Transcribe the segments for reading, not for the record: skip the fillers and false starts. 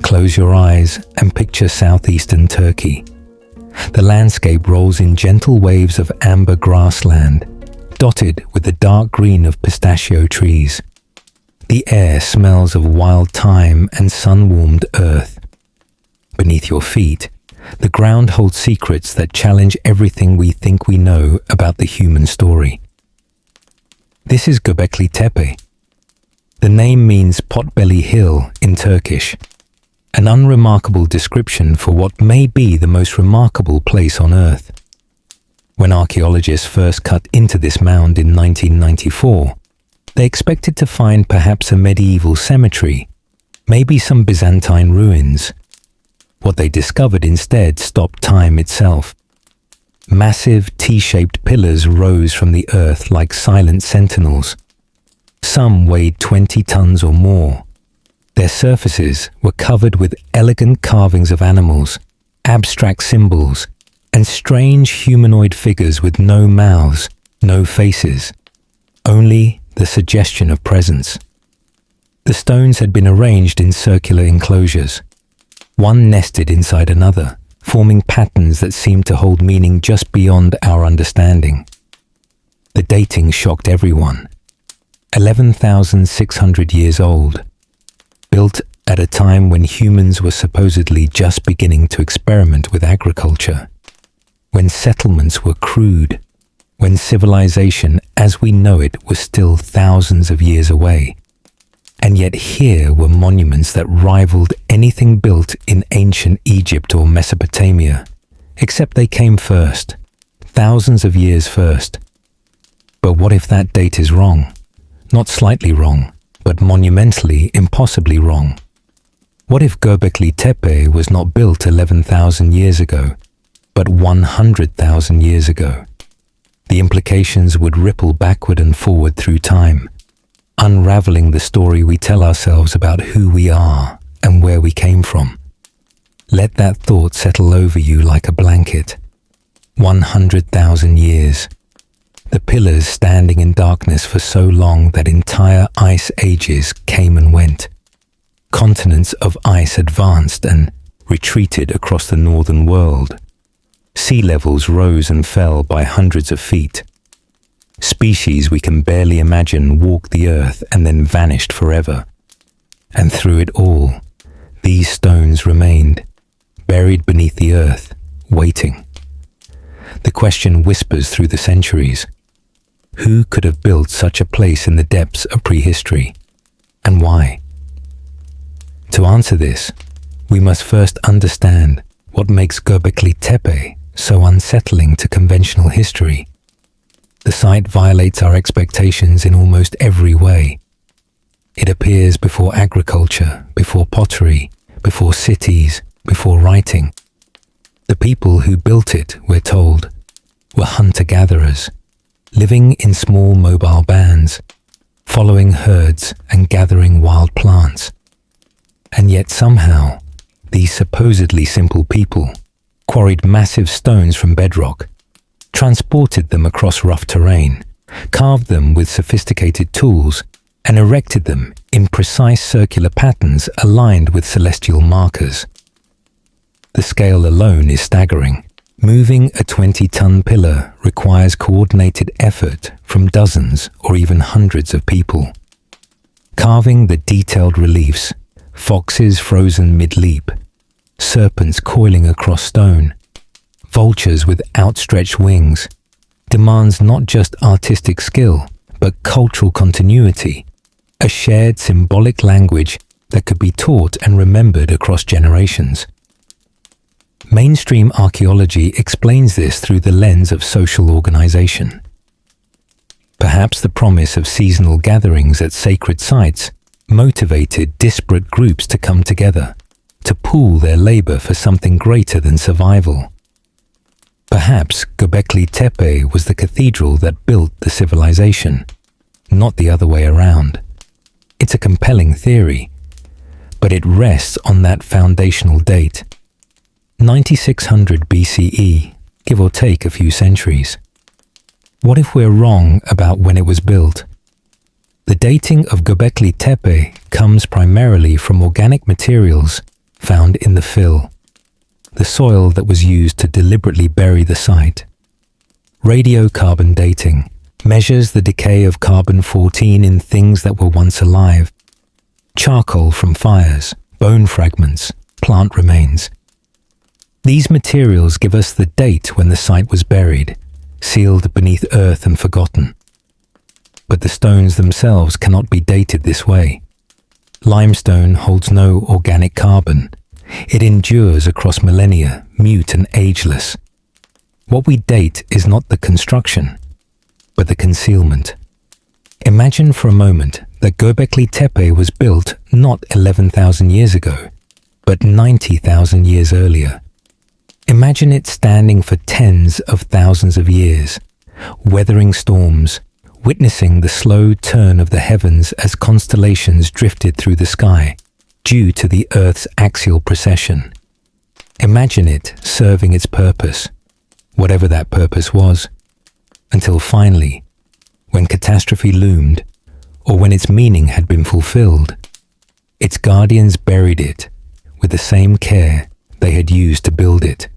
Close your eyes and picture southeastern Turkey. The landscape rolls in gentle waves of amber grassland, dotted with the dark green of pistachio trees. The air smells of wild thyme and sun-warmed earth. Beneath your feet, the ground holds secrets that challenge everything we think we know about the human story. This is Göbekli Tepe. The name means potbelly hill in Turkish, an unremarkable description for what may be the most remarkable place on Earth. When archaeologists first cut into this mound in 1994, they expected to find perhaps a medieval cemetery, maybe some Byzantine ruins. What they discovered instead stopped time itself. Massive T-shaped pillars rose from the earth like silent sentinels. Some weighed 20 tons or more. Their surfaces were covered with elegant carvings of animals, abstract symbols, and strange humanoid figures with no mouths, no faces, only the suggestion of presence. The stones had been arranged in circular enclosures, one nested inside another, forming patterns that seemed to hold meaning just beyond our understanding. The dating shocked everyone. 11,600 years old, built at a time when humans were supposedly just beginning to experiment with agriculture, when settlements were crude, when civilization as we know it was still thousands of years away. And yet here were monuments that rivaled anything built in ancient Egypt or Mesopotamia, except they came first, thousands of years first. But what if that date is wrong? Not slightly wrong, but monumentally, impossibly wrong. What if Göbekli Tepe was not built 11,000 years ago, but 100,000 years ago? The implications would ripple backward and forward through time, unraveling the story we tell ourselves about who we are and where we came from. Let that thought settle over you like a blanket. 100,000 years. The pillars standing in darkness for so long that entire ice ages came and went. Continents of ice advanced and retreated across the northern world. Sea levels rose and fell by hundreds of feet. Species we can barely imagine walked the earth and then vanished forever. And through it all, these stones remained, buried beneath the earth, waiting. The question whispers through the centuries: who could have built such a place in the depths of prehistory, and why? To answer this, we must first understand what makes Göbekli Tepe so unsettling to conventional history. The site violates our expectations in almost every way. It appears before agriculture, before pottery, before cities, before writing. The people who built it, we're told, were hunter-gatherers, living in small mobile bands, following herds and gathering wild plants. And yet somehow, these supposedly simple people quarried massive stones from bedrock, transported them across rough terrain, carved them with sophisticated tools, and erected them in precise circular patterns aligned with celestial markers. The scale alone is staggering. Moving a 20-ton pillar requires coordinated effort from dozens or even hundreds of people. Carving the detailed reliefs, foxes frozen mid-leap, serpents coiling across stone, vultures with outstretched wings, demands not just artistic skill, but cultural continuity, a shared symbolic language that could be taught and remembered across generations. Mainstream archaeology explains this through the lens of social organization. Perhaps the promise of seasonal gatherings at sacred sites motivated disparate groups to come together, to pool their labor for something greater than survival. Perhaps Göbekli Tepe was the cathedral that built the civilization, not the other way around. It's a compelling theory, but it rests on that foundational date, 9600 BCE, give or take a few centuries. What if we're wrong about when it was built? The dating of Göbekli Tepe comes primarily from organic materials found in the fill, the soil that was used to deliberately bury the site. Radiocarbon dating measures the decay of carbon-14 in things that were once alive. Charcoal from fires, bone fragments, plant remains. These materials give us the date when the site was buried, sealed beneath earth and forgotten. But the stones themselves cannot be dated this way. Limestone holds no organic carbon. It endures across millennia, mute and ageless. What we date is not the construction, but the concealment. Imagine for a moment that Göbekli Tepe was built not 11,000 years ago, but 90,000 years earlier. Imagine it standing for tens of thousands of years, weathering storms, witnessing the slow turn of the heavens as constellations drifted through the sky due to the Earth's axial precession. Imagine it serving its purpose, whatever that purpose was, until finally, when catastrophe loomed, or when its meaning had been fulfilled, its guardians buried it with the same care they had used to build it.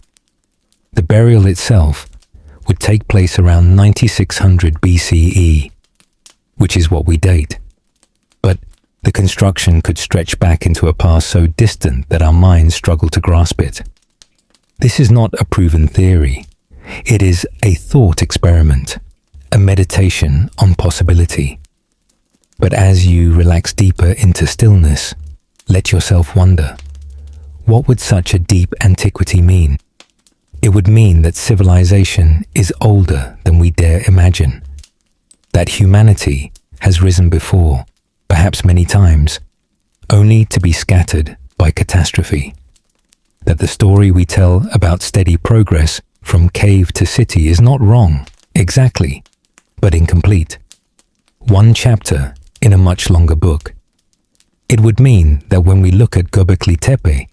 The burial itself would take place around 9600 BCE, which is what we date. But the construction could stretch back into a past so distant that our minds struggle to grasp it. This is not a proven theory. It is a thought experiment, a meditation on possibility. But as you relax deeper into stillness, let yourself wonder, what would such a deep antiquity mean? It would mean that civilization is older than we dare imagine, that humanity has risen before, perhaps many times, only to be scattered by catastrophe, that the story we tell about steady progress from cave to city is not wrong, exactly, but incomplete. One chapter in a much longer book. It would mean that when we look at Göbekli Tepe,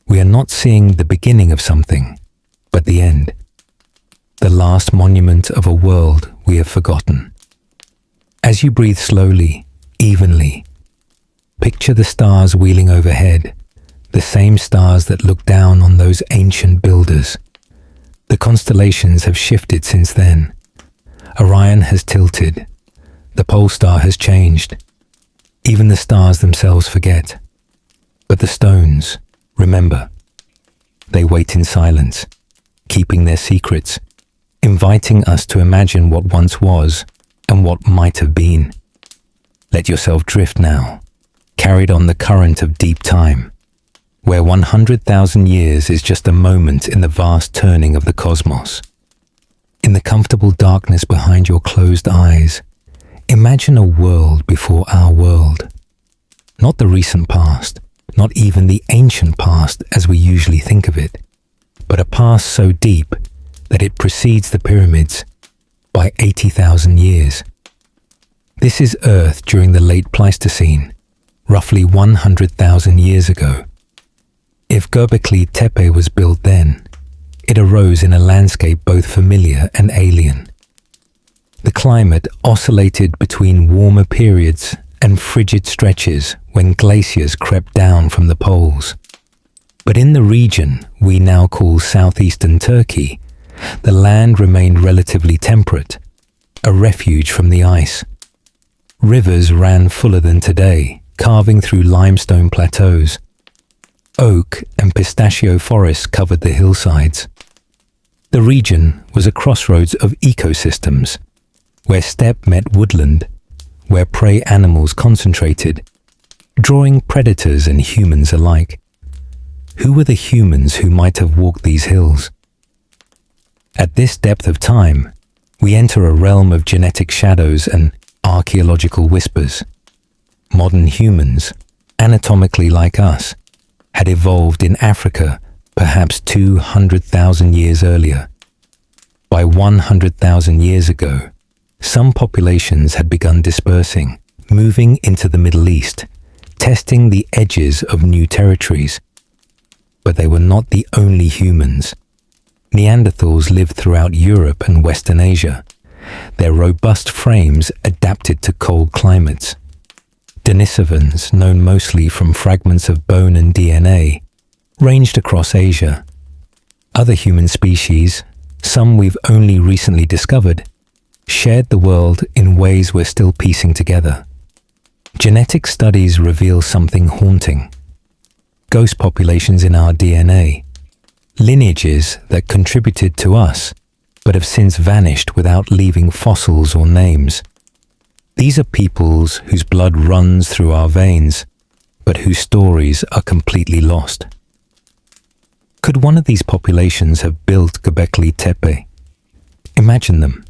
we are not seeing the beginning of something, but the end, the last monument of a world we have forgotten. As you breathe slowly, evenly, picture the stars wheeling overhead, the same stars that look down on those ancient builders. The constellations have shifted since then. Orion has tilted. The pole star has changed. Even the stars themselves forget. But the stones, remember, they wait in silence, keeping their secrets, inviting us to imagine what once was and what might have been. Let yourself drift now, carried on the current of deep time, where 100,000 years is just a moment in the vast turning of the cosmos. In the comfortable darkness behind your closed eyes, imagine a world before our world. Not the recent past, not even the ancient past as we usually think of it, but a past so deep that it precedes the pyramids by 80,000 years. This is Earth during the late Pleistocene, roughly 100,000 years ago. If Göbekli Tepe was built then, it arose in a landscape both familiar and alien. The climate oscillated between warmer periods and frigid stretches when glaciers crept down from the poles. But in the region we now call southeastern Turkey, the land remained relatively temperate, a refuge from the ice. Rivers ran fuller than today, carving through limestone plateaus. Oak and pistachio forests covered the hillsides. The region was a crossroads of ecosystems, where steppe met woodland, where prey animals concentrated, drawing predators and humans alike. Who were the humans who might have walked these hills? At this depth of time, we enter a realm of genetic shadows and archaeological whispers. Modern humans, anatomically like us, had evolved in Africa perhaps 200,000 years earlier. By 100,000 years ago, some populations had begun dispersing, moving into the Middle East, testing the edges of new territories. But they were not the only humans. Neanderthals lived throughout Europe and Western Asia. Their robust frames adapted to cold climates. Denisovans, known mostly from fragments of bone and DNA, ranged across Asia. Other human species, some we've only recently discovered, shared the world in ways we're still piecing together. Genetic studies reveal something haunting. Ghost populations in our DNA, lineages that contributed to us but have since vanished without leaving fossils or names. These are peoples whose blood runs through our veins, but whose stories are completely lost. Could one of these populations have built Göbekli Tepe? Imagine them.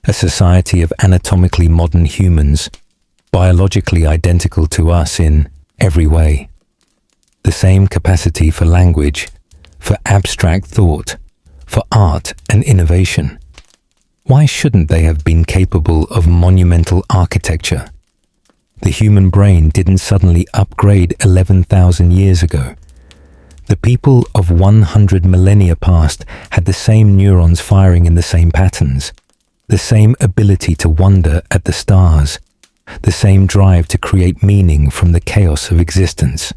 A society of anatomically modern humans, biologically identical to us in every way. The same capacity for language, for abstract thought, for art and innovation. Why shouldn't they have been capable of monumental architecture? The human brain didn't suddenly upgrade 11,000 years ago. The people of 100 millennia past had the same neurons firing in the same patterns, the same ability to wonder at the stars, the same drive to create meaning from the chaos of existence.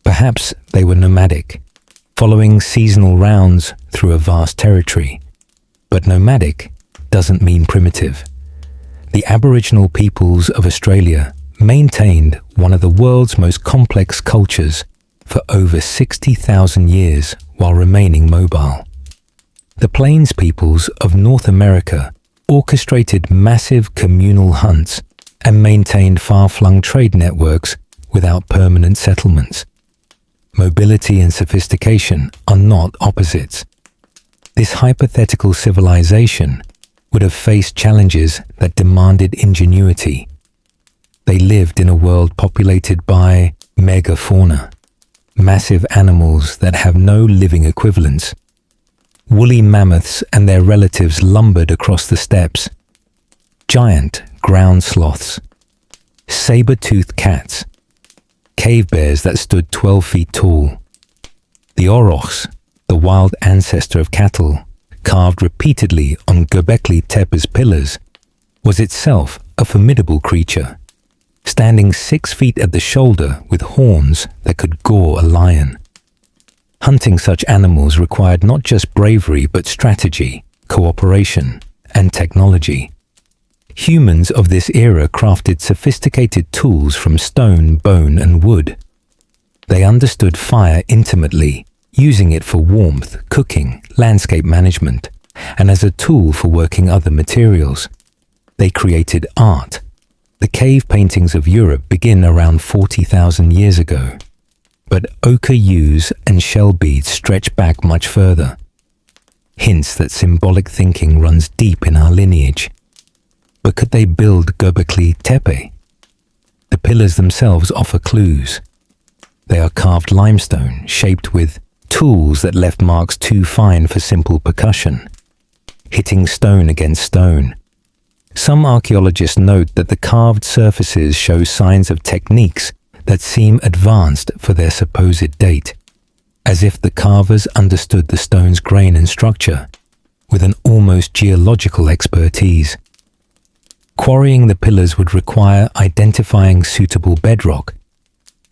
Perhaps they were nomadic, following seasonal rounds through a vast territory. But nomadic doesn't mean primitive. The Aboriginal peoples of Australia maintained one of the world's most complex cultures for over 60,000 years while remaining mobile. The Plains peoples of North America orchestrated massive communal hunts and maintained far-flung trade networks without permanent settlements. Mobility and sophistication are not opposites. This hypothetical civilization would have faced challenges that demanded ingenuity. They lived in a world populated by megafauna, massive animals that have no living equivalents. Woolly mammoths and their relatives lumbered across the steppes. Giant ground sloths, saber-toothed cats, cave bears that stood 12 feet tall. The aurochs, the wild ancestor of cattle, carved repeatedly on Göbekli Tepe's pillars, was itself a formidable creature, standing 6 feet at the shoulder with horns that could gore a lion. Hunting such animals required not just bravery but strategy, cooperation, and technology. Humans of this era crafted sophisticated tools from stone, bone, and wood. They understood fire intimately, using it for warmth, cooking, landscape management, and as a tool for working other materials. They created art. The cave paintings of Europe begin around 40,000 years ago. But ochre hues and shell beads stretch back much further. Hints that symbolic thinking runs deep in our lineage. But could they build Göbekli Tepe? The pillars themselves offer clues. They are carved limestone, shaped with tools that left marks too fine for simple percussion, hitting stone against stone. Some archaeologists note that the carved surfaces show signs of techniques that seem advanced for their supposed date, as if the carvers understood the stone's grain and structure with an almost geological expertise. Quarrying the pillars would require identifying suitable bedrock,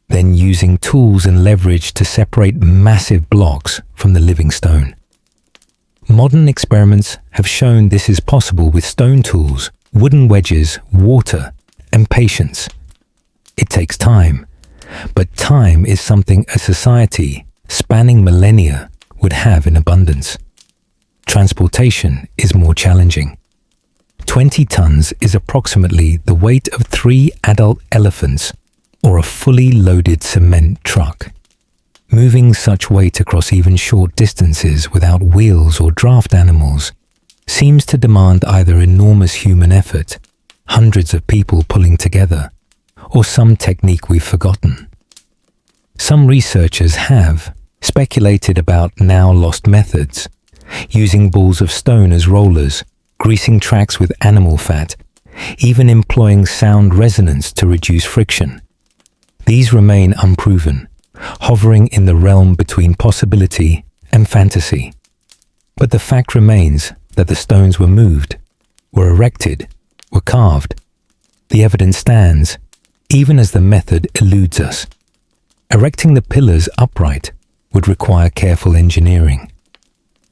then using tools and leverage to separate massive blocks from the living stone. Modern experiments have shown this is possible with stone tools, wooden wedges, water, and patience. It takes time, but time is something a society spanning millennia would have in abundance. Transportation is more challenging. 20 tons is approximately the weight of 3 adult elephants or a fully loaded cement truck. Moving such weight across even short distances without wheels or draft animals seems to demand either enormous human effort, hundreds of people pulling together, or some technique we've forgotten. Some researchers have speculated about now lost methods, using balls of stone as rollers, greasing tracks with animal fat, even employing sound resonance to reduce friction. These remain unproven, hovering in the realm between possibility and fantasy. But the fact remains that the stones were moved, were erected, were carved. The evidence stands, even as the method eludes us. Erecting the pillars upright would require careful engineering.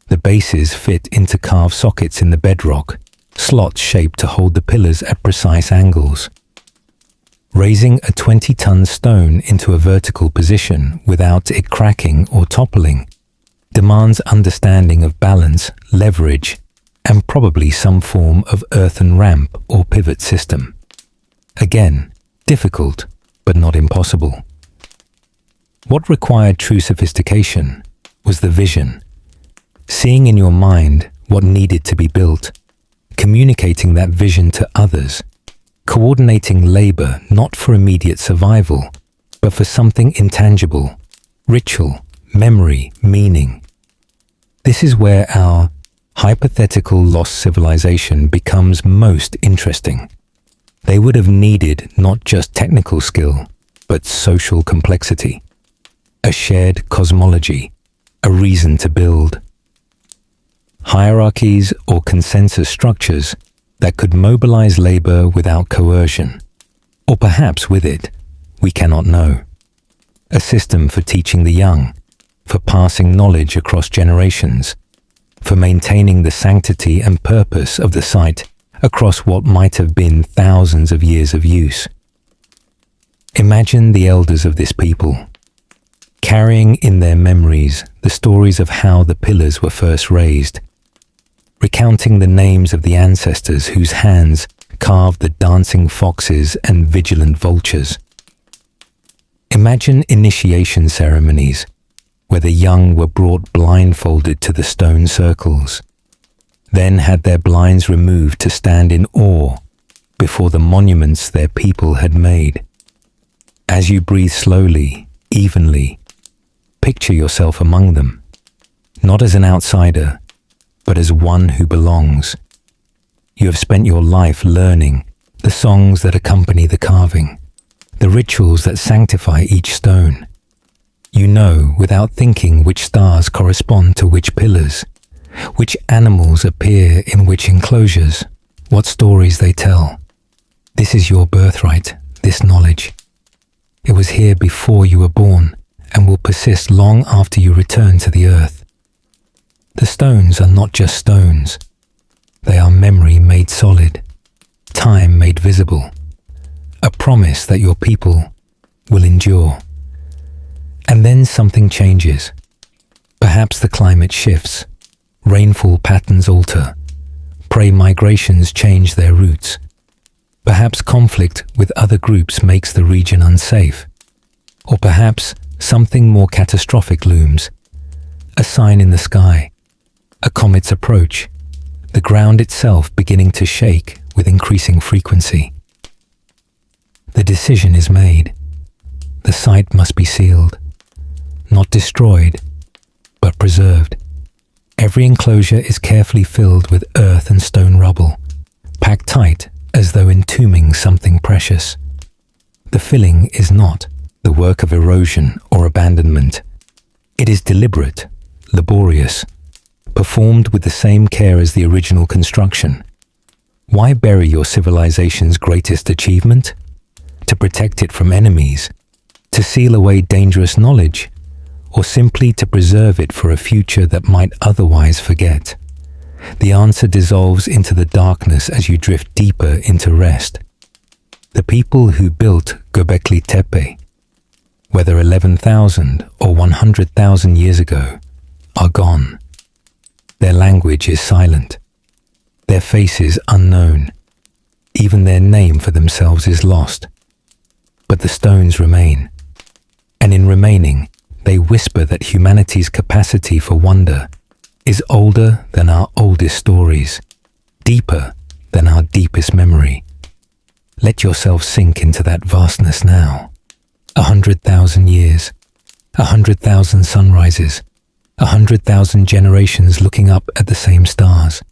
The bases fit into carved sockets in the bedrock, slots shaped to hold the pillars at precise angles. Raising a 20-ton stone into a vertical position without it cracking or toppling demands understanding of balance, leverage, and probably some form of earthen ramp or pivot system. Again, difficult, but not impossible. What required true sophistication was the vision, seeing in your mind what needed to be built, communicating that vision to others, coordinating labor not for immediate survival, but for something intangible, ritual, memory, meaning. This is where our hypothetical lost civilization becomes most interesting. They would have needed not just technical skill, but social complexity, a shared cosmology, a reason to build. Hierarchies or consensus structures that could mobilize labor without coercion, or perhaps with it, we cannot know. A system for teaching the young, for passing knowledge across generations, for maintaining the sanctity and purpose of the site across what might have been thousands of years of use. Imagine the elders of this people, carrying in their memories the stories of how the pillars were first raised, recounting the names of the ancestors whose hands carved the dancing foxes and vigilant vultures. Imagine initiation ceremonies where the young were brought blindfolded to the stone circles, then had their blinds removed to stand in awe before the monuments their people had made. As you breathe slowly, evenly, picture yourself among them, not as an outsider, but as one who belongs. You have spent your life learning the songs that accompany the carving, the rituals that sanctify each stone. You know without thinking which stars correspond to which pillars, which animals appear in which enclosures, what stories they tell. This is your birthright, this knowledge. It was here before you were born and will persist long after you return to the earth. The stones are not just stones. They are memory made solid, time made visible, a promise that your people will endure. And then something changes. Perhaps the climate shifts, rainfall patterns alter, prey migrations change their routes. Perhaps conflict with other groups makes the region unsafe. Or perhaps something more catastrophic looms, a sign in the sky, a comet's approach, the ground itself beginning to shake with increasing frequency. The decision is made. The site must be sealed, not destroyed, but preserved. Every enclosure is carefully filled with earth and stone rubble, packed tight as though entombing something precious. The filling is not the work of erosion or abandonment. It is deliberate, laborious, performed with the same care as the original construction. Why bury your civilization's greatest achievement? To protect it from enemies, to seal away dangerous knowledge, or simply to preserve it for a future that might otherwise forget? The answer dissolves into the darkness as you drift deeper into rest. The people who built Göbekli Tepe, whether 11,000 or 100,000 years ago, are gone. Their language is silent, their faces unknown, even their name for themselves is lost. But the stones remain, and in remaining, they whisper that humanity's capacity for wonder is older than our oldest stories, deeper than our deepest memory. Let yourself sink into that vastness now. 100,000 years, 100,000 sunrises, 100,000 generations looking up at the same stars.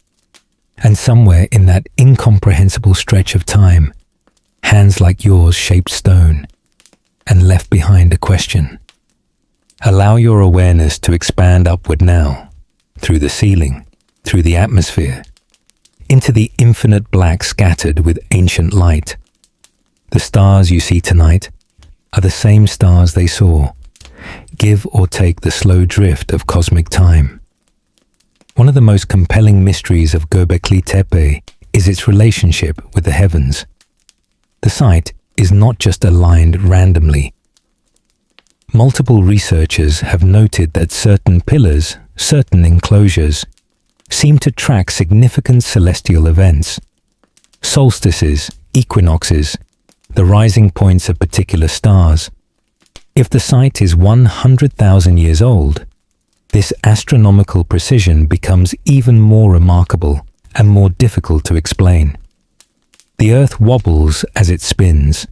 And somewhere in that incomprehensible stretch of time, hands like yours shaped stone and left behind a question. Allow your awareness to expand upward now, through the ceiling, through the atmosphere, into the infinite black scattered with ancient light. The stars you see tonight are the same stars they saw, give or take the slow drift of cosmic time. One of the most compelling mysteries of Göbekli Tepe is its relationship with the heavens. The site is not just aligned randomly. Multiple researchers have noted that certain pillars, certain enclosures, seem to track significant celestial events. Solstices, equinoxes, the rising points of particular stars. If the site is 100,000 years old, this astronomical precision becomes even more remarkable and more difficult to explain. The Earth wobbles as it spins.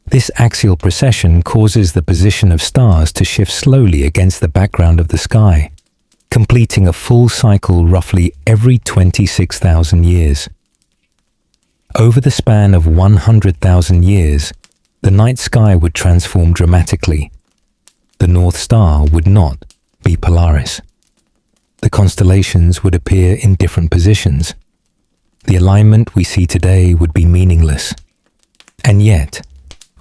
This axial precession causes the position of stars to shift slowly against the background of the sky, completing a full cycle roughly every 26,000 years. Over the span of 100,000 years, the night sky would transform dramatically. The North Star would not be Polaris. The constellations would appear in different positions. The alignment we see today would be meaningless. And yet,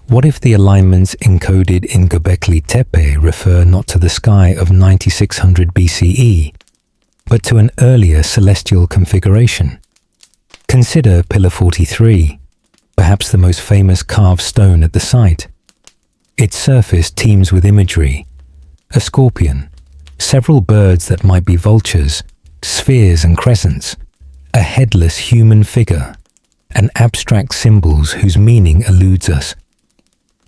what if the alignments encoded in Göbekli Tepe refer not to the sky of 9600 BCE, but to an earlier celestial configuration? Consider Pillar 43, perhaps the most famous carved stone at the site. Its surface teems with imagery: a scorpion, several birds that might be vultures, spheres and crescents, a headless human figure, and abstract symbols whose meaning eludes us.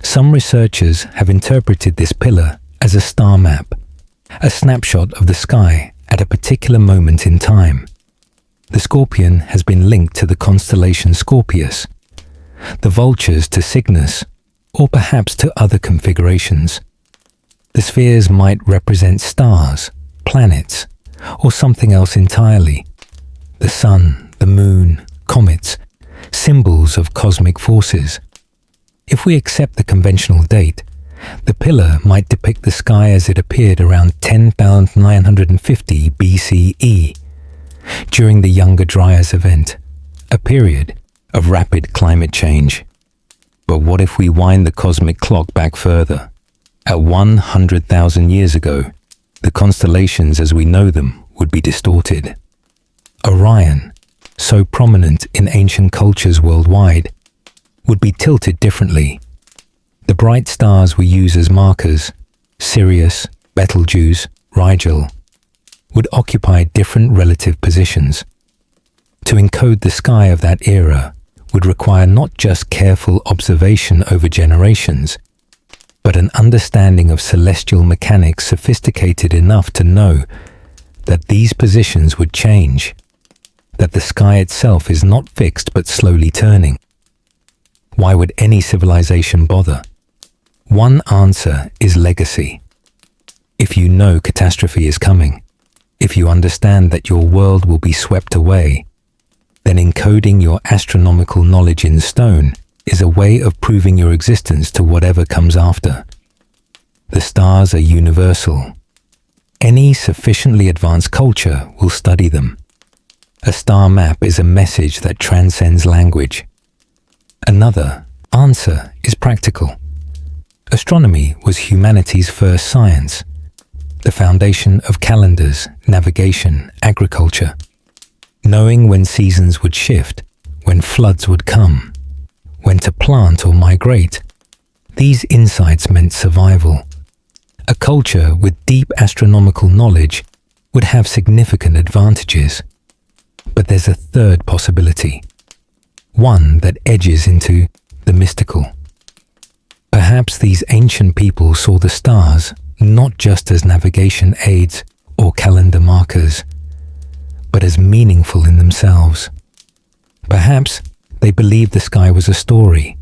Some researchers have interpreted this pillar as a star map, a snapshot of the sky at a particular moment in time. The scorpion has been linked to the constellation Scorpius, the vultures to Cygnus, or perhaps to other configurations. The spheres might represent stars, planets, or something else entirely. The sun, the moon, comets, symbols of cosmic forces. If we accept the conventional date, the pillar might depict the sky as it appeared around 10,950 BCE, during the Younger Dryas event, a period of rapid climate change. But what if we wind the cosmic clock back further? At 100,000 years ago, the constellations as we know them would be distorted. Orion, so prominent in ancient cultures worldwide, would be tilted differently. The bright stars we use as markers, Sirius, Betelgeuse, Rigel, would occupy different relative positions. To encode the sky of that era would require not just careful observation over generations, but an understanding of celestial mechanics sophisticated enough to know that these positions would change, that the sky itself is not fixed but slowly turning. Why would any civilization bother? One answer is legacy. If you know catastrophe is coming, if you understand that your world will be swept away, then encoding your astronomical knowledge in stone is a way of proving your existence to whatever comes after. The stars are universal. Any sufficiently advanced culture will study them. A star map is a message that transcends language. Another answer is practical. Astronomy was humanity's first science, the foundation of calendars, navigation, agriculture. Knowing when seasons would shift, when floods would come, when to plant or migrate, these insights meant survival. A culture with deep astronomical knowledge would have significant advantages. But there's a third possibility, one that edges into the mystical. Perhaps these ancient people saw the stars not just as navigation aids or calendar markers, but as meaningful in themselves. Perhaps they believed the sky was a story,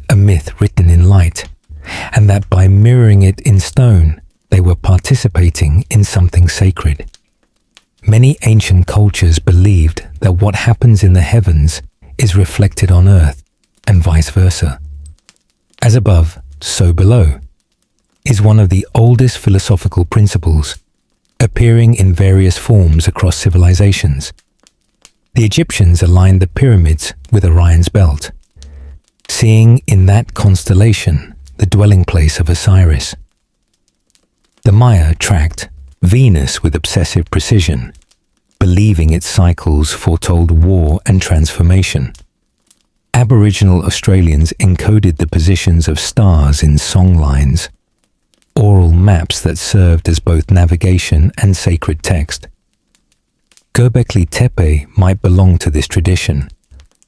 a myth written in light, and that by mirroring it in stone, they were participating in something sacred. Many ancient cultures believed that what happens in the heavens is reflected on earth, and vice versa. As above, so below, is one of the oldest philosophical principles, appearing in various forms across civilizations. The Egyptians aligned the pyramids with Orion's belt, seeing in that constellation the dwelling place of Osiris. The Maya tracked Venus with obsessive precision, believing its cycles foretold war and transformation. Aboriginal Australians encoded the positions of stars in songlines, oral maps that served as both navigation and sacred text. Göbekli Tepe might belong to this tradition,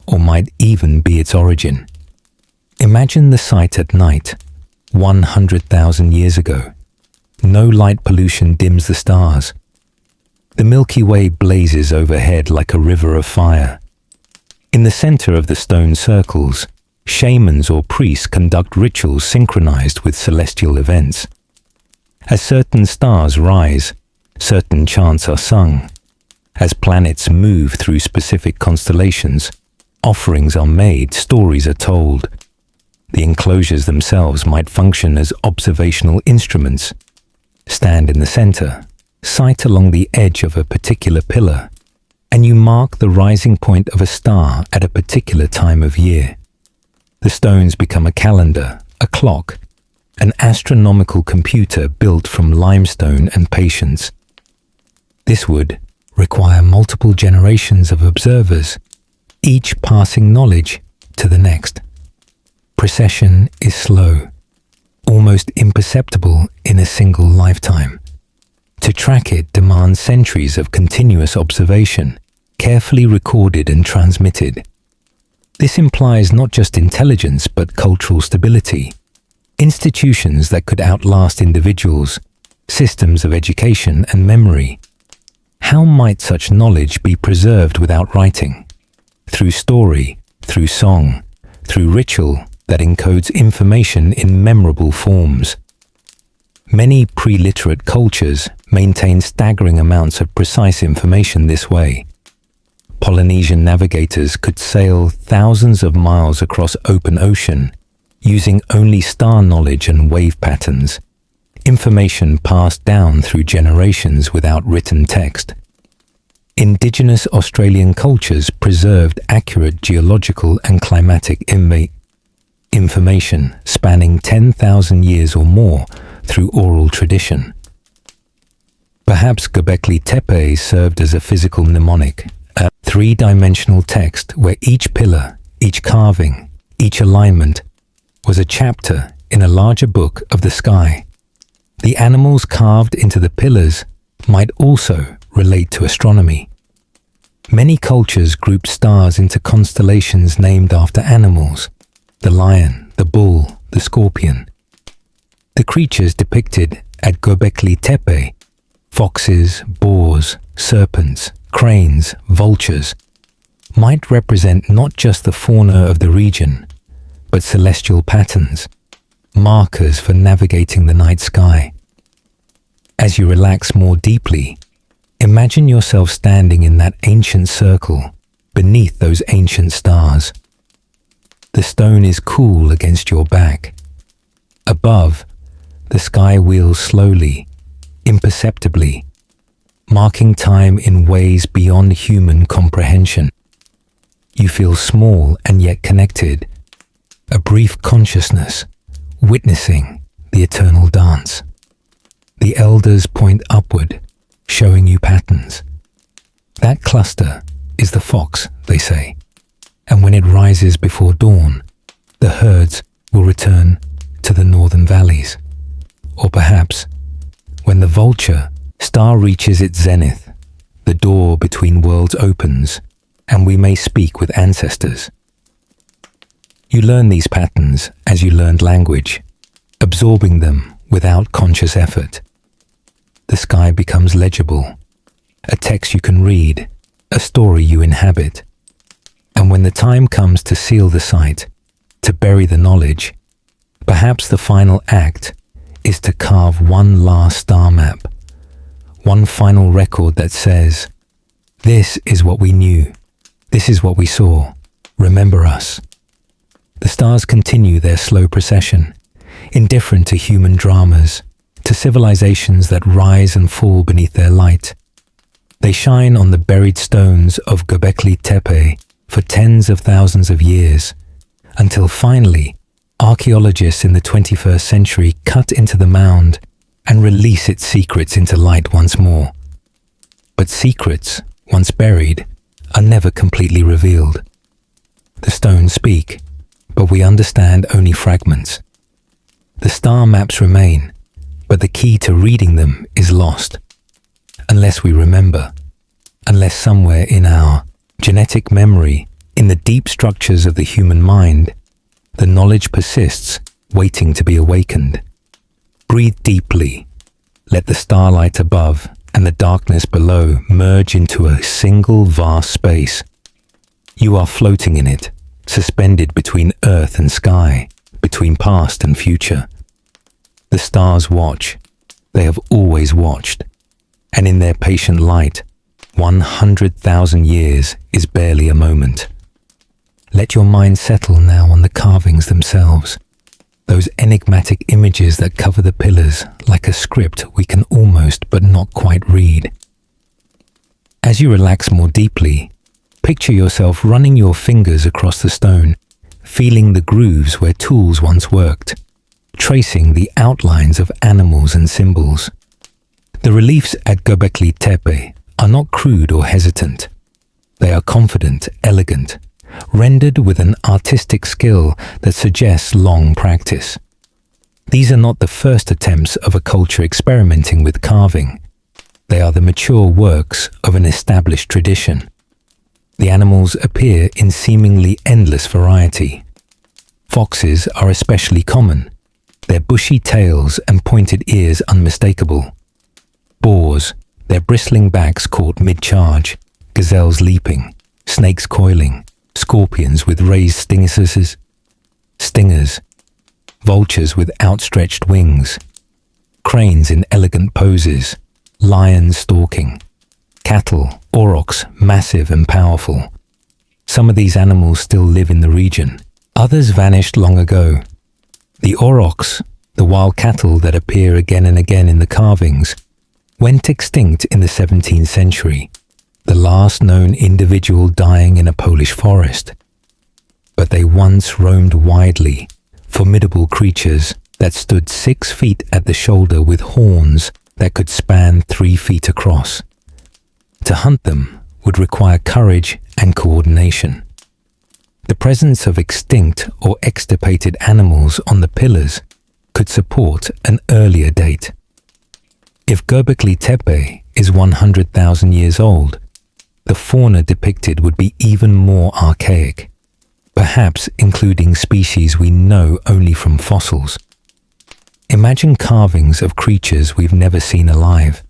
or might even be its origin. Imagine the sight at night, 100,000 years ago. No light pollution dims the stars. The Milky Way blazes overhead like a river of fire. In the center of the stone circles, shamans or priests conduct rituals synchronized with celestial events. As certain stars rise, certain chants are sung. As planets move through specific constellations, offerings are made, stories are told. The enclosures themselves might function as observational instruments. Stand in the center, sight along the edge of a particular pillar, and you mark the rising point of a star at a particular time of year. The stones become a calendar, a clock, an astronomical computer built from limestone and patience. This would require multiple generations of observers, each passing knowledge to the next. Precession is slow, almost imperceptible in a single lifetime. To track it demands centuries of continuous observation, carefully recorded and transmitted. This implies not just intelligence but cultural stability, institutions that could outlast individuals, systems of education and memory. How might such knowledge be preserved without writing? Through story, through song, through ritual that encodes information in memorable forms. Many pre-literate cultures maintain staggering amounts of precise information this way. Polynesian navigators could sail thousands of miles across open ocean, using only star knowledge and wave patterns, information passed down through generations without written text. Indigenous Australian cultures preserved accurate geological and climatic information spanning 10,000 years or more through oral tradition. Perhaps Göbekli Tepe served as a physical mnemonic, a three-dimensional text where each pillar, each carving, each alignment was a chapter in a larger book of the sky. The animals carved into the pillars might also relate to astronomy. Many cultures group stars into constellations named after animals: the lion, the bull, the scorpion. The creatures depicted at Göbekli Tepe, foxes, boars, serpents, cranes, vultures, might represent not just the fauna of the region, but celestial patterns, markers for navigating the night sky. As you relax more deeply, imagine yourself standing in that ancient circle, beneath those ancient stars. The stone is cool against your back. Above, the sky wheels slowly, imperceptibly, marking time in ways beyond human comprehension. You feel small and yet connected, a brief consciousness, witnessing the eternal dance. The elders point upward, showing you patterns. That cluster is the fox, they say, and when it rises before dawn, the herds will return to the northern valleys. Or perhaps, when the vulture star reaches its zenith, the door between worlds opens, and we may speak with ancestors. You learn these patterns as you learned language, absorbing them without conscious effort. The sky becomes legible, a text you can read, a story you inhabit. And when the time comes to seal the site, to bury the knowledge, perhaps the final act is to carve one last star map, one final record that says, "This is what we knew, this is what we saw, remember us." The stars continue their slow procession, indifferent to human dramas, to civilizations that rise and fall beneath their light. They shine on the buried stones of Göbekli Tepe for tens of thousands of years, until finally, archaeologists in the 21st century cut into the mound and release its secrets into light once more. But secrets, once buried, are never completely revealed. The stones speak, but we understand only fragments. The star maps remain, but the key to reading them is lost. Unless we remember, unless somewhere in our genetic memory, in the deep structures of the human mind, the knowledge persists, waiting to be awakened. Breathe deeply. Let the starlight above and the darkness below merge into a single vast space. You are floating in it, suspended between earth and sky, between past and future. The stars watch. They have always watched. And in their patient light, 100,000 years is barely a moment. Let your mind settle now on the carvings themselves, those enigmatic images that cover the pillars like a script we can almost but not quite read. As you relax more deeply, picture yourself running your fingers across the stone, feeling the grooves where tools once worked, tracing the outlines of animals and symbols. The reliefs at Göbekli Tepe are not crude or hesitant. They are confident, elegant, rendered with an artistic skill that suggests long practice. These are not the first attempts of a culture experimenting with carving. They are the mature works of an established tradition. The animals appear in seemingly endless variety. Foxes are especially common, their bushy tails and pointed ears unmistakable. Boars, their bristling backs caught mid-charge, gazelles leaping, snakes coiling, scorpions with raised stingers, vultures with outstretched wings, cranes in elegant poses, lions stalking, cattle, aurochs massive and powerful. Some of these animals still live in the region. Others vanished long ago. The aurochs, the wild cattle that appear again and again in the carvings, went extinct in the 17th century, the last known individual dying in a Polish forest. But they once roamed widely, formidable creatures that stood 6 feet at the shoulder with horns that could span 3 feet across. To hunt them would require courage and coordination. The presence of extinct or extirpated animals on the pillars could support an earlier date. If Göbekli Tepe is 100,000 years old, the fauna depicted would be even more archaic, perhaps including species we know only from fossils. Imagine carvings of creatures we've never seen alive,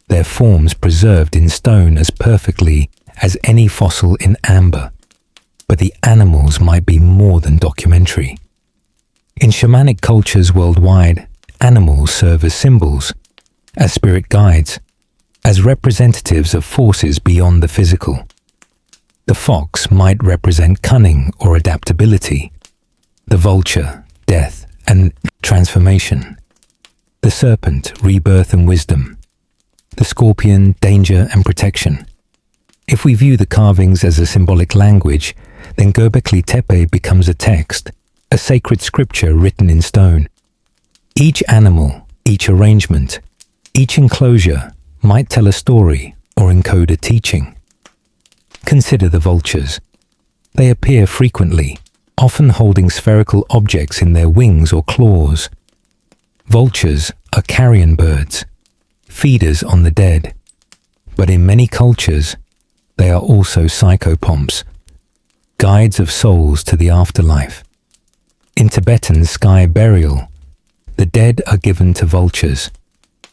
their forms preserved in stone as perfectly as any fossil in amber. But the animals might be more than documentary. In shamanic cultures worldwide, animals serve as symbols, as spirit guides, as representatives of forces beyond the physical. The fox might represent cunning or adaptability, the vulture, death and transformation, the serpent, rebirth and wisdom, the scorpion, danger and protection. If we view the carvings as a symbolic language, then Göbekli Tepe becomes a text, a sacred scripture written in stone. Each animal, each arrangement, each enclosure might tell a story or encode a teaching. Consider the vultures. They appear frequently, often holding spherical objects in their wings or claws. Vultures are carrion birds, feeders on the dead. But in many cultures, they are also psychopomps, guides of souls to the afterlife. In Tibetan sky burial, the dead are given to vultures,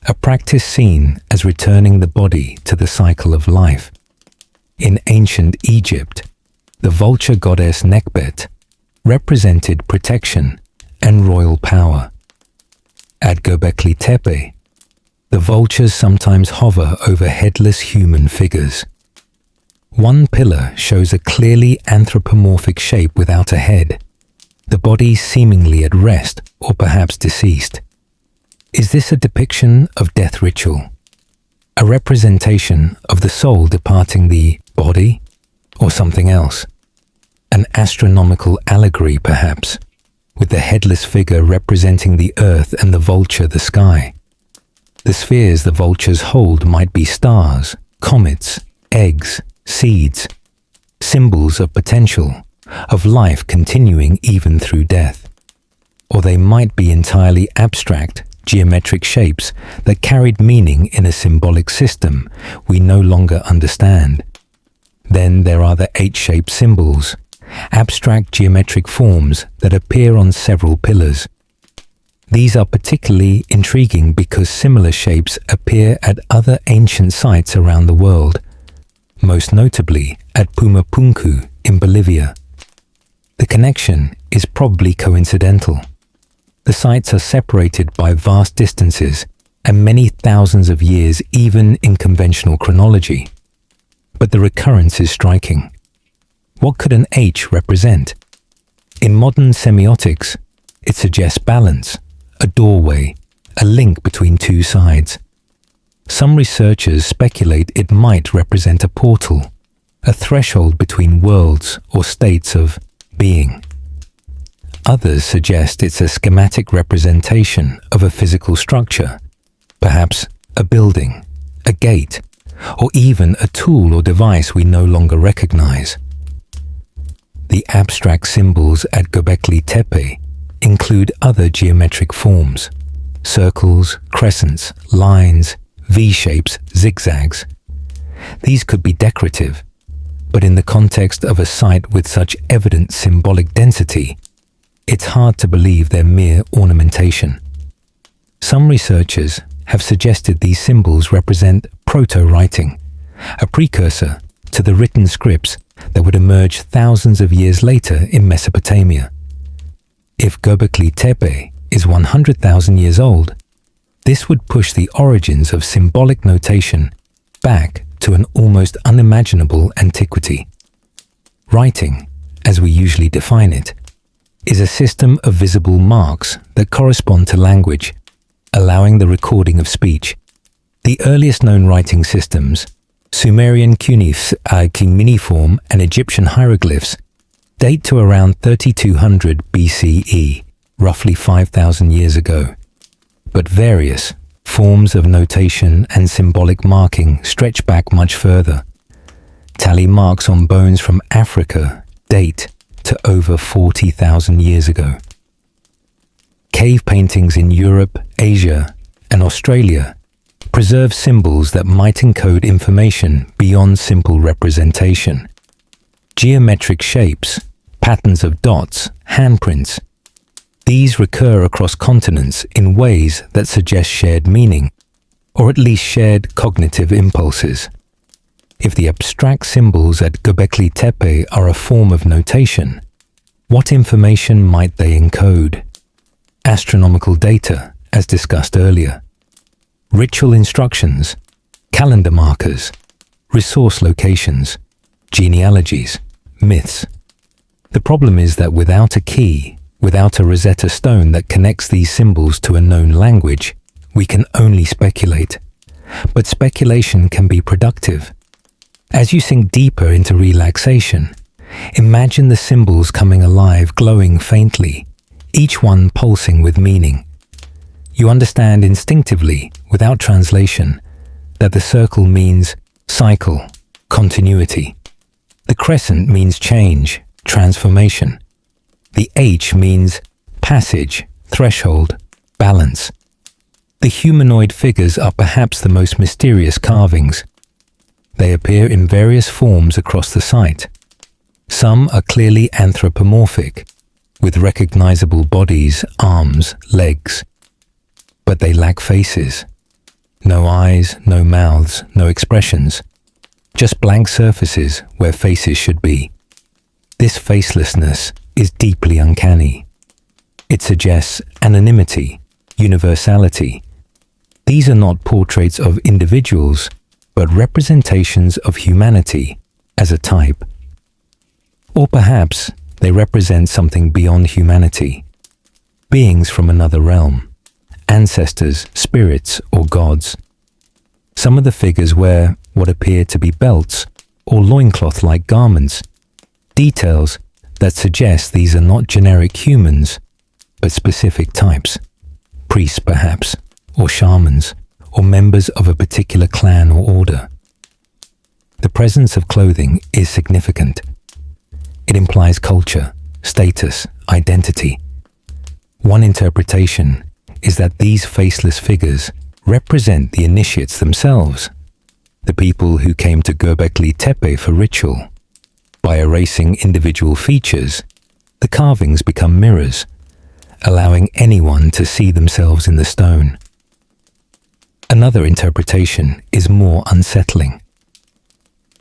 a practice seen as returning the body to the cycle of life. In ancient Egypt, the vulture goddess Nekbet represented protection and royal power. At Göbekli Tepe, the vultures sometimes hover over headless human figures. One pillar shows a clearly anthropomorphic shape without a head, the body seemingly at rest or perhaps deceased. Is this a depiction of death ritual? A representation of the soul departing the body, or something else? An astronomical allegory, perhaps, with the headless figure representing the earth and the vulture the sky. The spheres the vultures hold might be stars, comets, eggs, seeds, symbols of potential, of life continuing even through death. Or they might be entirely abstract, geometric shapes that carried meaning in a symbolic system we no longer understand. Then there are the H-shaped symbols, abstract geometric forms that appear on several pillars. These are particularly intriguing because similar shapes appear at other ancient sites around the world, most notably at Pumapunku in Bolivia. The connection is probably coincidental. The sites are separated by vast distances and many thousands of years even in conventional chronology. But the recurrence is striking. What could an H represent? In modern semiotics, it suggests balance, a doorway, a link between two sides. Some researchers speculate it might represent a portal, a threshold between worlds or states of being. Others suggest it's a schematic representation of a physical structure, perhaps a building, a gate, or even a tool or device we no longer recognize. The abstract symbols at Göbekli Tepe include other geometric forms: circles, crescents, lines, V-shapes, zigzags. These could be decorative, but in the context of a site with such evident symbolic density, it's hard to believe they're mere ornamentation. Some researchers have suggested these symbols represent proto-writing, a precursor to the written scripts that would emerge thousands of years later in Mesopotamia. If Göbekli Tepe is 100,000 years old, this would push the origins of symbolic notation back to an almost unimaginable antiquity. Writing, as we usually define it, is a system of visible marks that correspond to language, allowing the recording of speech. The earliest known writing systems, Sumerian cuneiform and Egyptian hieroglyphs, date to around 3200 BCE, roughly 5,000 years ago. But various forms of notation and symbolic marking stretch back much further. Tally marks on bones from Africa date to over 40,000 years ago. Cave paintings in Europe, Asia, and Australia preserve symbols that might encode information beyond simple representation. Geometric shapes, patterns of dots, handprints. These recur across continents in ways that suggest shared meaning, or at least shared cognitive impulses. If the abstract symbols at Göbekli Tepe are a form of notation, what information might they encode? Astronomical data, as discussed earlier. Ritual instructions, calendar markers, resource locations, genealogies, myths. The problem is that without a key, without a Rosetta Stone that connects these symbols to a known language, we can only speculate. But speculation can be productive. As you sink deeper into relaxation, imagine the symbols coming alive, glowing faintly, each one pulsing with meaning. You understand instinctively, without translation, that the circle means cycle, continuity. The crescent means change, transformation. The H means passage, threshold, balance. The humanoid figures are perhaps the most mysterious carvings. They appear in various forms across the site. Some are clearly anthropomorphic, with recognizable bodies, arms, legs. But they lack faces. No eyes, no mouths, no expressions. Just blank surfaces where faces should be. This facelessness is deeply uncanny. It suggests anonymity, universality. These are not portraits of individuals, but representations of humanity as a type. Or perhaps they represent something beyond humanity, beings from another realm, ancestors, spirits, or gods. Some of the figures wear what appear to be belts or loincloth-like garments, details that suggest these are not generic humans, but specific types, priests perhaps, or shamans, or members of a particular clan or order. The presence of clothing is significant. It implies culture, status, identity. One interpretation is that these faceless figures represent the initiates themselves, the people who came to Göbekli Tepe for ritual. By erasing individual features, the carvings become mirrors, allowing anyone to see themselves in the stone. Another interpretation is more unsettling.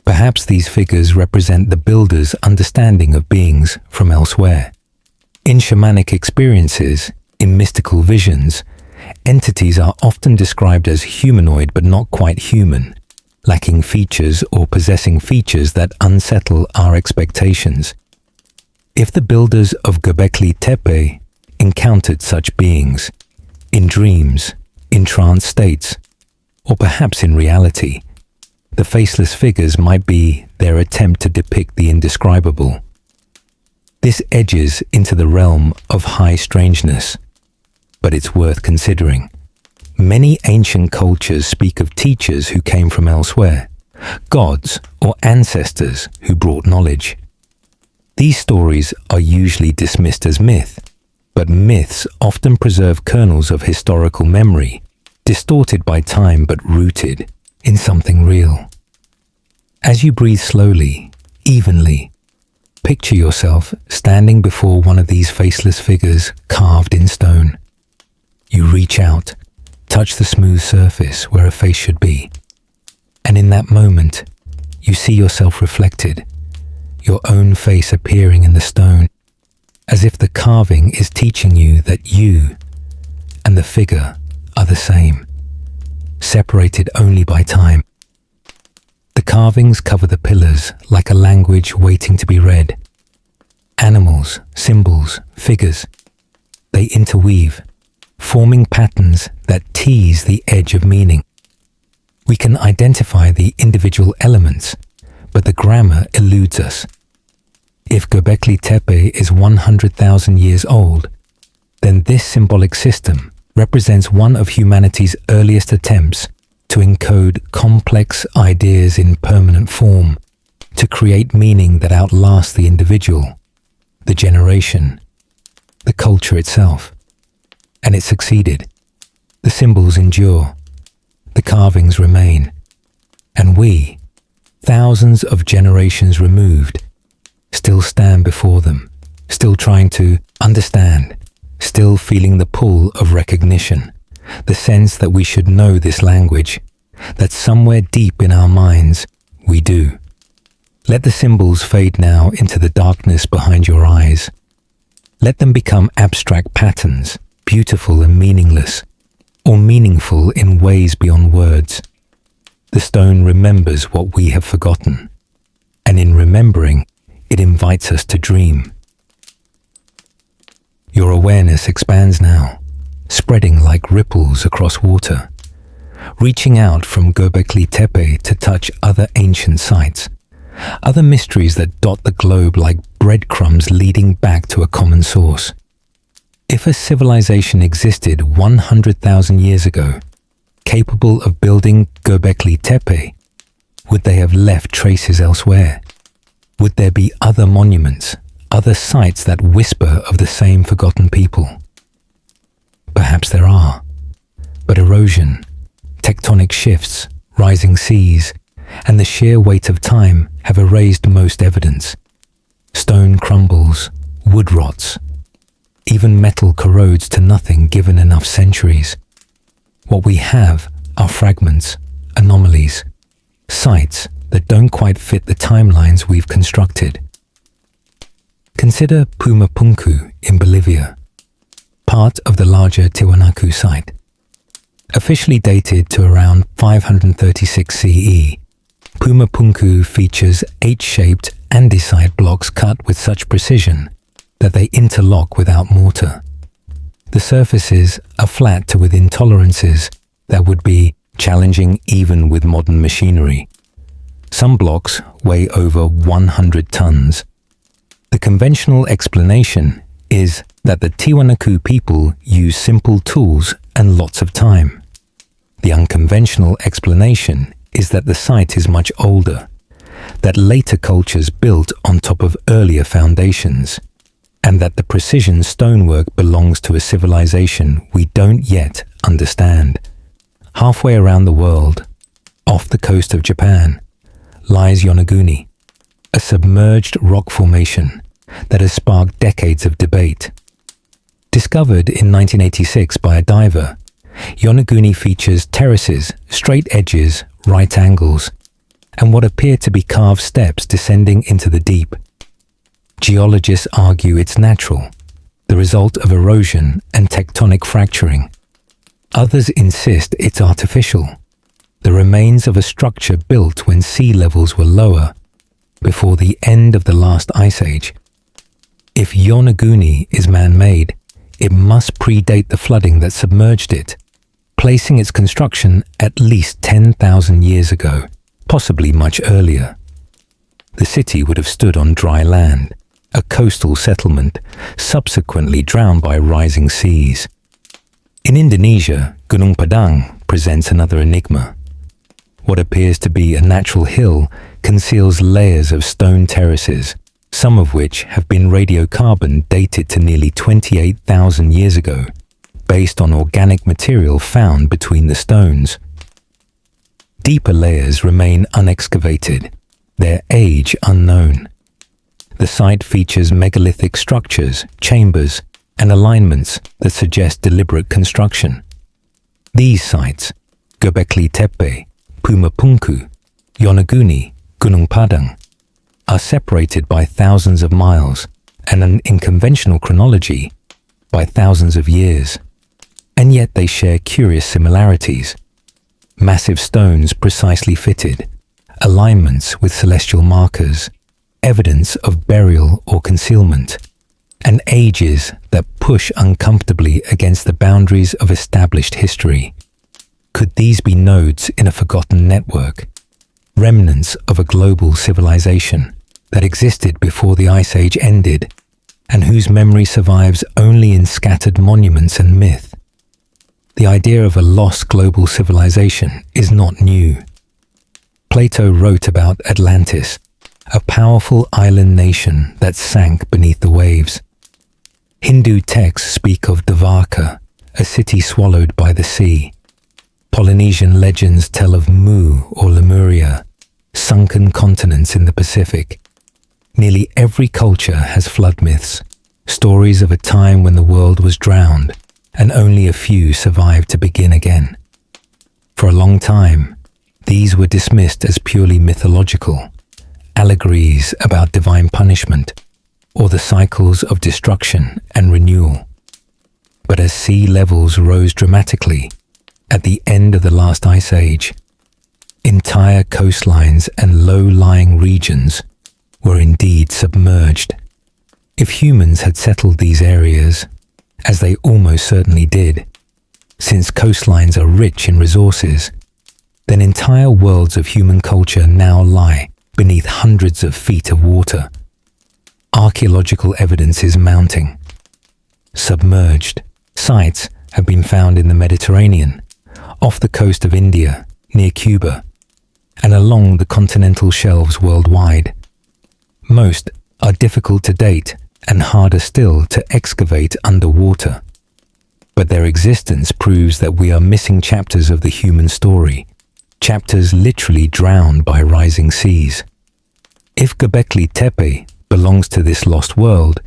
Perhaps these figures represent the builder's understanding of beings from elsewhere. In shamanic experiences, in mystical visions, entities are often described as humanoid but not quite human, lacking features or possessing features that unsettle our expectations. If the builders of Göbekli Tepe encountered such beings, in dreams, in trance states, or perhaps in reality, the faceless figures might be their attempt to depict the indescribable. This edges into the realm of high strangeness, but it's worth considering. Many ancient cultures speak of teachers who came from elsewhere, gods or ancestors who brought knowledge. These stories are usually dismissed as myth, but myths often preserve kernels of historical memory, distorted by time but rooted in something real. As you breathe slowly, evenly, picture yourself standing before one of these faceless figures carved in stone. You reach out, touch the smooth surface where a face should be, and in that moment, you see yourself reflected, your own face appearing in the stone, as if the carving is teaching you that you and the figure are the same, separated only by time. The carvings cover the pillars like a language waiting to be read. Animals, symbols, figures, they interweave, forming patterns that tease the edge of meaning. We can identify the individual elements, but the grammar eludes us. If Göbekli Tepe is 100,000 years old, then this symbolic system represents one of humanity's earliest attempts to encode complex ideas in permanent form, to create meaning that outlasts the individual, the generation, the culture itself. And it succeeded. The symbols endure, the carvings remain, and we, thousands of generations removed, still stand before them, still trying to understand, still feeling the pull of recognition, the sense that we should know this language, that somewhere deep in our minds we do. Let the symbols fade now into the darkness behind your eyes. Let them become abstract patterns, beautiful and meaningless, or meaningful in ways beyond words. The stone remembers what we have forgotten, and in remembering, it invites us to dream. Your awareness expands now, spreading like ripples across water, reaching out from Göbekli Tepe to touch other ancient sites, other mysteries that dot the globe like breadcrumbs leading back to a common source. If a civilization existed 100,000 years ago, capable of building Göbekli Tepe, would they have left traces elsewhere? Would there be other monuments, other sites that whisper of the same forgotten people? Perhaps there are, but erosion, tectonic shifts, rising seas, and the sheer weight of time have erased most evidence. Stone crumbles, wood rots, even metal corrodes to nothing given enough centuries. What we have are fragments, anomalies, sites that don't quite fit the timelines we've constructed. Consider Pumapunku in Bolivia, part of the larger Tiwanaku site. Officially dated to around 536 CE, Pumapunku features H-shaped andesite blocks cut with such precision that they interlock without mortar. The surfaces are flat to within tolerances that would be challenging even with modern machinery. Some blocks weigh over 100 tons. The conventional explanation is that the Tiwanaku people use simple tools and lots of time. The unconventional explanation is that the site is much older, that later cultures built on top of earlier foundations, and that the precision stonework belongs to a civilization we don't yet understand. Halfway around the world, off the coast of Japan, lies Yonaguni, a submerged rock formation that has sparked decades of debate. Discovered in 1986 by a diver, Yonaguni features terraces, straight edges, right angles, and what appear to be carved steps descending into the deep. Geologists argue it's natural, the result of erosion and tectonic fracturing. Others insist it's artificial, the remains of a structure built when sea levels were lower, before the end of the last ice age. If Yonaguni is man-made, it must predate the flooding that submerged it, placing its construction at least 10,000 years ago, possibly much earlier. The city would have stood on dry land, a coastal settlement, subsequently drowned by rising seas. In Indonesia, Gunung Padang presents another enigma. What appears to be a natural hill conceals layers of stone terraces, some of which have been radiocarbon dated to nearly 28,000 years ago, based on organic material found between the stones. Deeper layers remain unexcavated, their age unknown. The site features megalithic structures, chambers, and alignments that suggest deliberate construction. These sites, Göbekli Tepe, Pumapunku, Yonaguni, Gunung Padang, are separated by thousands of miles and, in conventional chronology, by thousands of years. And yet they share curious similarities. Massive stones precisely fitted, alignments with celestial markers, evidence of burial or concealment, and ages that push uncomfortably against the boundaries of established history. Could these be nodes in a forgotten network, remnants of a global civilization that existed before the Ice Age ended, and whose memory survives only in scattered monuments and myth? The idea of a lost global civilization is not new. Plato wrote about Atlantis, a powerful island nation that sank beneath the waves. Hindu texts speak of Dvarka, a city swallowed by the sea. Polynesian legends tell of Mu or Lemuria, sunken continents in the Pacific. Nearly every culture has flood myths, stories of a time when the world was drowned and only a few survived to begin again. For a long time, these were dismissed as purely mythological, allegories about divine punishment, or the cycles of destruction and renewal. But as sea levels rose dramatically at the end of the last ice age, entire coastlines and low-lying regions were indeed submerged. If humans had settled these areas, as they almost certainly did, since coastlines are rich in resources, then entire worlds of human culture now lie beneath hundreds of feet of water. Archaeological evidence is mounting. Submerged sites have been found in the Mediterranean, off the coast of India, near Cuba, and along the continental shelves worldwide. Most are difficult to date and harder still to excavate underwater. But their existence proves that we are missing chapters of the human story, chapters literally drowned by rising seas. If Göbekli Tepe belongs to this lost world,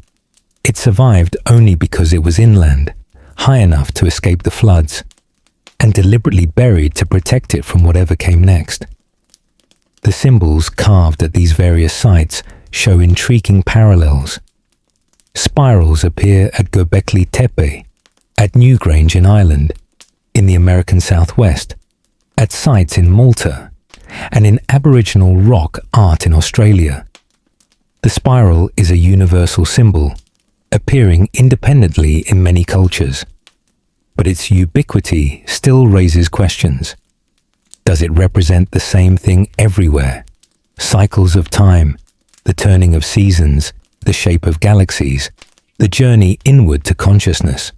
it survived only because it was inland, high enough to escape the floods, and deliberately buried to protect it from whatever came next. The symbols carved at these various sites show intriguing parallels. Spirals appear at Göbekli Tepe, at Newgrange in Ireland, in the American Southwest, at sites in Malta, and in Aboriginal rock art in Australia. The spiral is a universal symbol, appearing independently in many cultures. But its ubiquity still raises questions. Does it represent the same thing everywhere? Cycles of time, the turning of seasons, the shape of galaxies, the journey inward to consciousness.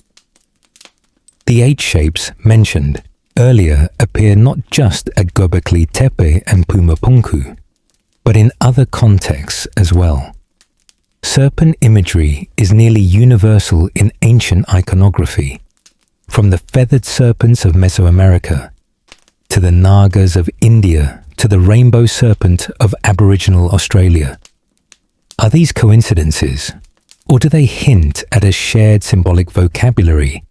The 8 shapes mentioned earlier appear not just at Göbekli Tepe and Pumapunku, but in other contexts as well. Serpent imagery is nearly universal in ancient iconography, from the feathered serpents of Mesoamerica to the Nagas of India to the rainbow serpent of Aboriginal Australia. Are these coincidences, or do they hint at a shared symbolic vocabulary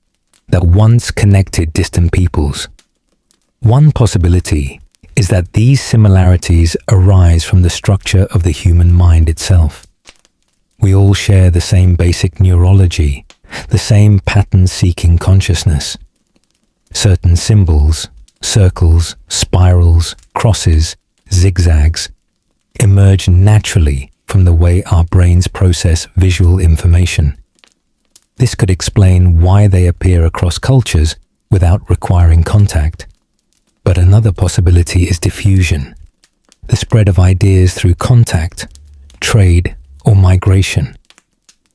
that once connected distant peoples? One possibility is that these similarities arise from the structure of the human mind itself. We all share the same basic neurology, the same pattern-seeking consciousness. Certain symbols, circles, spirals, crosses, zigzags, emerge naturally from the way our brains process visual information. This could explain why they appear across cultures without requiring contact. But another possibility is diffusion, the spread of ideas through contact, trade, or migration.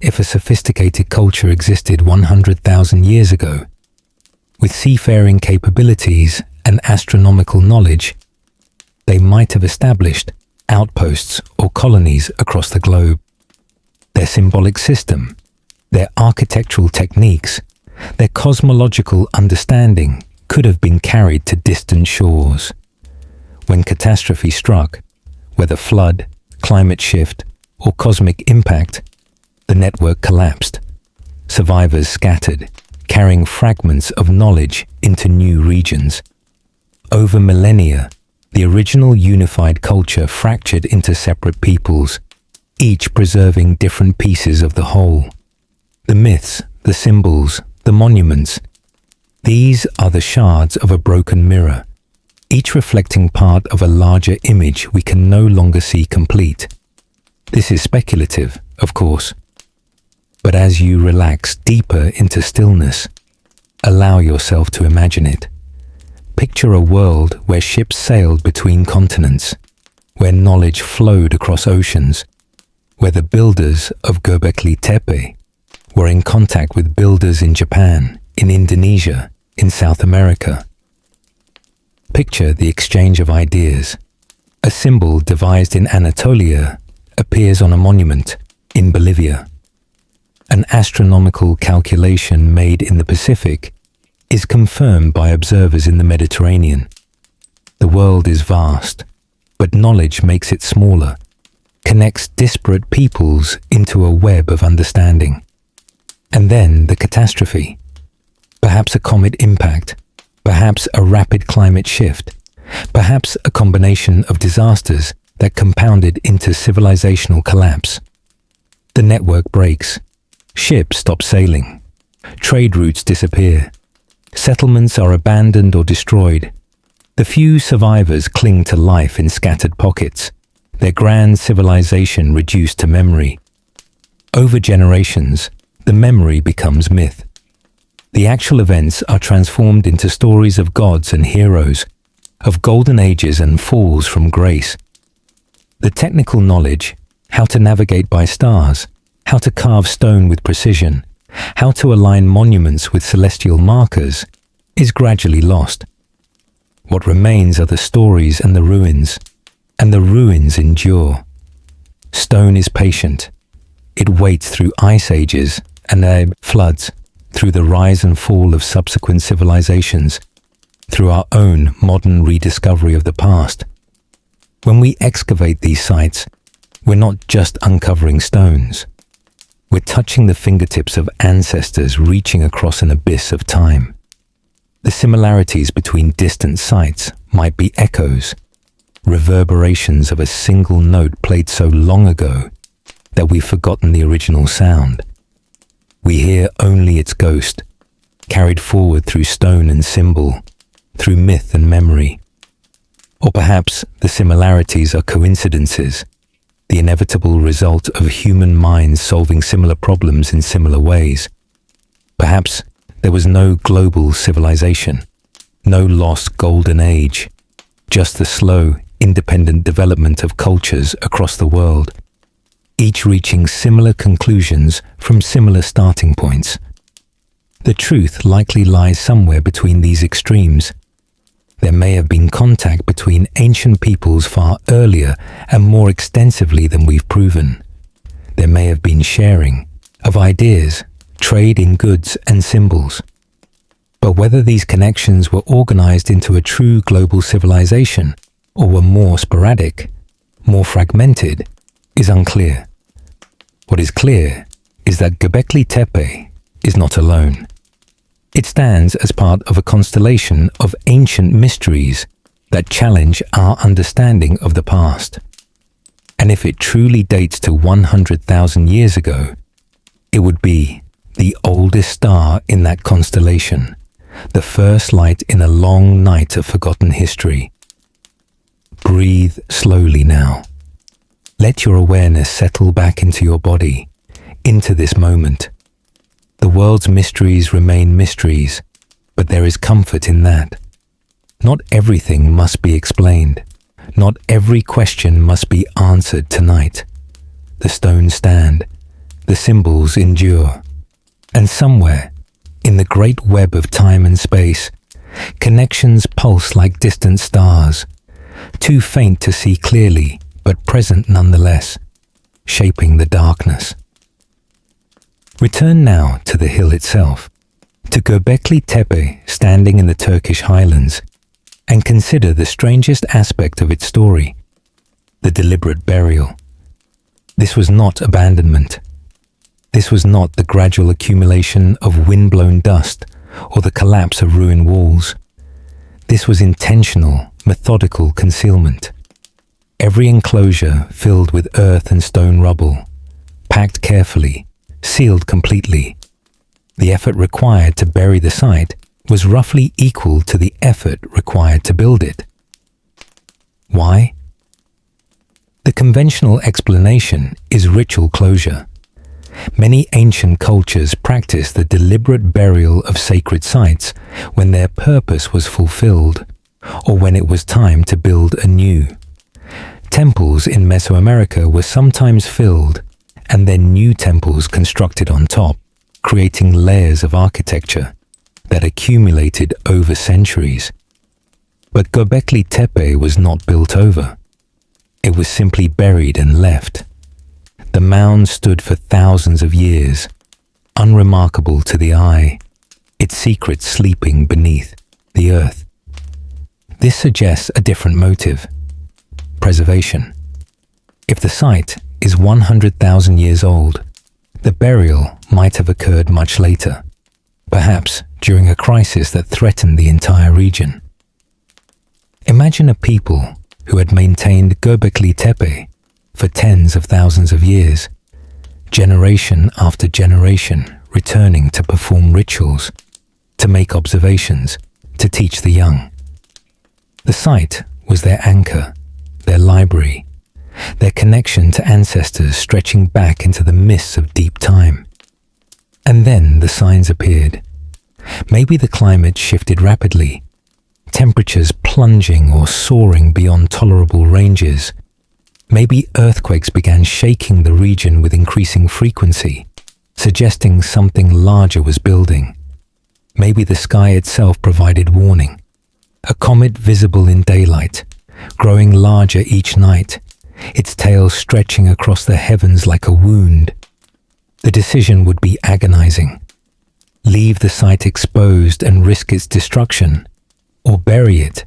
If a sophisticated culture existed 100,000 years ago, with seafaring capabilities and astronomical knowledge, they might have established outposts or colonies across the globe. Their symbolic system, their architectural techniques, their cosmological understanding could have been carried to distant shores. When catastrophe struck, whether flood, climate shift, or cosmic impact, the network collapsed. Survivors scattered, carrying fragments of knowledge into new regions. Over millennia, the original unified culture fractured into separate peoples, each preserving different pieces of the whole. The myths, the symbols, the monuments, these are the shards of a broken mirror, each reflecting part of a larger image we can no longer see complete. This is speculative, of course, but as you relax deeper into stillness, allow yourself to imagine it. Picture a world where ships sailed between continents, where knowledge flowed across oceans, where the builders of Göbekli Tepe were in contact with builders in Japan, in Indonesia, in South America. Picture the exchange of ideas. A symbol devised in Anatolia appears on a monument in Bolivia. An astronomical calculation made in the Pacific is confirmed by observers in the Mediterranean. The world is vast, but knowledge makes it smaller, connects disparate peoples into a web of understanding. And then the catastrophe. Perhaps a comet impact, perhaps a rapid climate shift, perhaps a combination of disasters that compounded into civilizational collapse. The network breaks. Ships stop sailing. Trade routes disappear. Settlements are abandoned or destroyed. The few survivors cling to life in scattered pockets, their grand civilization reduced to memory. Over generations, the memory becomes myth. The actual events are transformed into stories of gods and heroes, of golden ages and falls from grace. The technical knowledge, how to navigate by stars, how to carve stone with precision, how to align monuments with celestial markers, is gradually lost. What remains are the stories and the ruins endure. Stone is patient. It waits through ice ages and then floods, through the rise and fall of subsequent civilizations, through our own modern rediscovery of the past. When we excavate these sites, we're not just uncovering stones. We're touching the fingertips of ancestors reaching across an abyss of time. The similarities between distant sites might be echoes, reverberations of a single note played so long ago that we've forgotten the original sound. We hear only its ghost, carried forward through stone and symbol, through myth and memory. Or perhaps the similarities are coincidences, the inevitable result of human minds solving similar problems in similar ways. Perhaps there was no global civilization, no lost golden age, just the slow, independent development of cultures across the world, each reaching similar conclusions from similar starting points. The truth likely lies somewhere between these extremes, There may have been contact between ancient peoples far earlier and more extensively than we've proven. There may have been sharing of ideas, trade in goods and symbols. But whether these connections were organized into a true global civilization or were more sporadic, more fragmented, is unclear. What is clear is that Göbekli Tepe is not alone. It stands as part of a constellation of ancient mysteries that challenge our understanding of the past. And if it truly dates to 100,000 years ago, it would be the oldest star in that constellation, the first light in a long night of forgotten history. Breathe slowly now. Let your awareness settle back into your body, into this moment. The world's mysteries remain mysteries, but there is comfort in that. Not everything must be explained. Not every question must be answered tonight. The stones stand, the symbols endure, and somewhere, in the great web of time and space, connections pulse like distant stars, too faint to see clearly, but present nonetheless, shaping the darkness. Return now to the hill itself, to Göbekli Tepe standing in the Turkish highlands, and consider the strangest aspect of its story, the deliberate burial. This was not abandonment. This was not the gradual accumulation of wind-blown dust or the collapse of ruined walls. This was intentional, methodical concealment. Every enclosure filled with earth and stone rubble, packed carefully, sealed completely. The effort required to bury the site was roughly equal to the effort required to build it. Why? The conventional explanation is ritual closure. Many ancient cultures practiced the deliberate burial of sacred sites when their purpose was fulfilled, or when it was time to build anew. Temples in Mesoamerica were sometimes filled, and then new temples constructed on top, creating layers of architecture that accumulated over centuries. But Göbekli Tepe was not built over. It was simply buried and left. The mound stood for thousands of years, unremarkable to the eye, its secrets sleeping beneath the earth. This suggests a different motive: preservation. If the site is 100,000 years old, the burial might have occurred much later, perhaps during a crisis that threatened the entire region. Imagine a people who had maintained Göbekli Tepe for tens of thousands of years, generation after generation returning to perform rituals, to make observations, to teach the young. The site was their anchor, their library, their connection to ancestors stretching back into the mists of deep time. And then the signs appeared. Maybe the climate shifted rapidly, temperatures plunging or soaring beyond tolerable ranges. Maybe earthquakes began shaking the region with increasing frequency, suggesting something larger was building. Maybe the sky itself provided warning. A comet visible in daylight, growing larger each night, its tail stretching across the heavens like a wound. The decision would be agonizing. Leave the site exposed and risk its destruction, or bury it,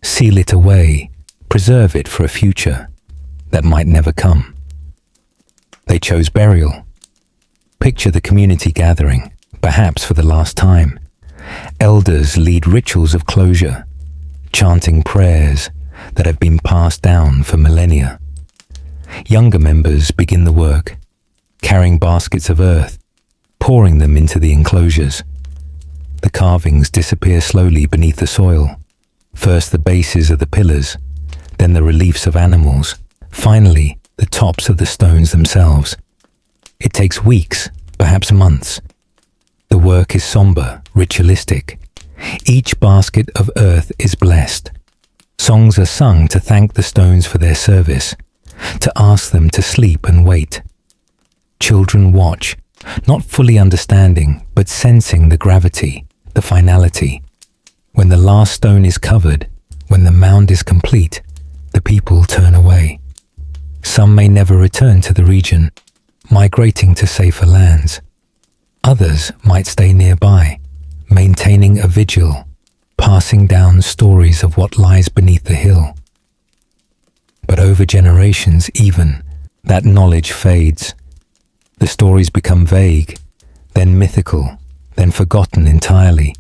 seal it away, preserve it for a future that might never come. They chose burial. Picture the community gathering, perhaps for the last time. Elders lead rituals of closure, chanting prayers that have been passed down for millennia. Younger members begin the work, carrying baskets of earth, pouring them into the enclosures. The carvings disappear slowly beneath the soil. First the bases of the pillars, then the reliefs of animals, finally the tops of the stones themselves. It takes weeks, perhaps months. The work is somber, ritualistic. Each basket of earth is blessed. Songs are sung to thank the stones for their service, to ask them to sleep and wait. Children watch, not fully understanding, but sensing the gravity, the finality. When the last stone is covered, when the mound is complete, the people turn away. Some may never return to the region, migrating to safer lands. Others might stay nearby, maintaining a vigil, passing down stories of what lies beneath the hill. But over generations even, that knowledge fades. The stories become vague, then mythical, then forgotten entirely.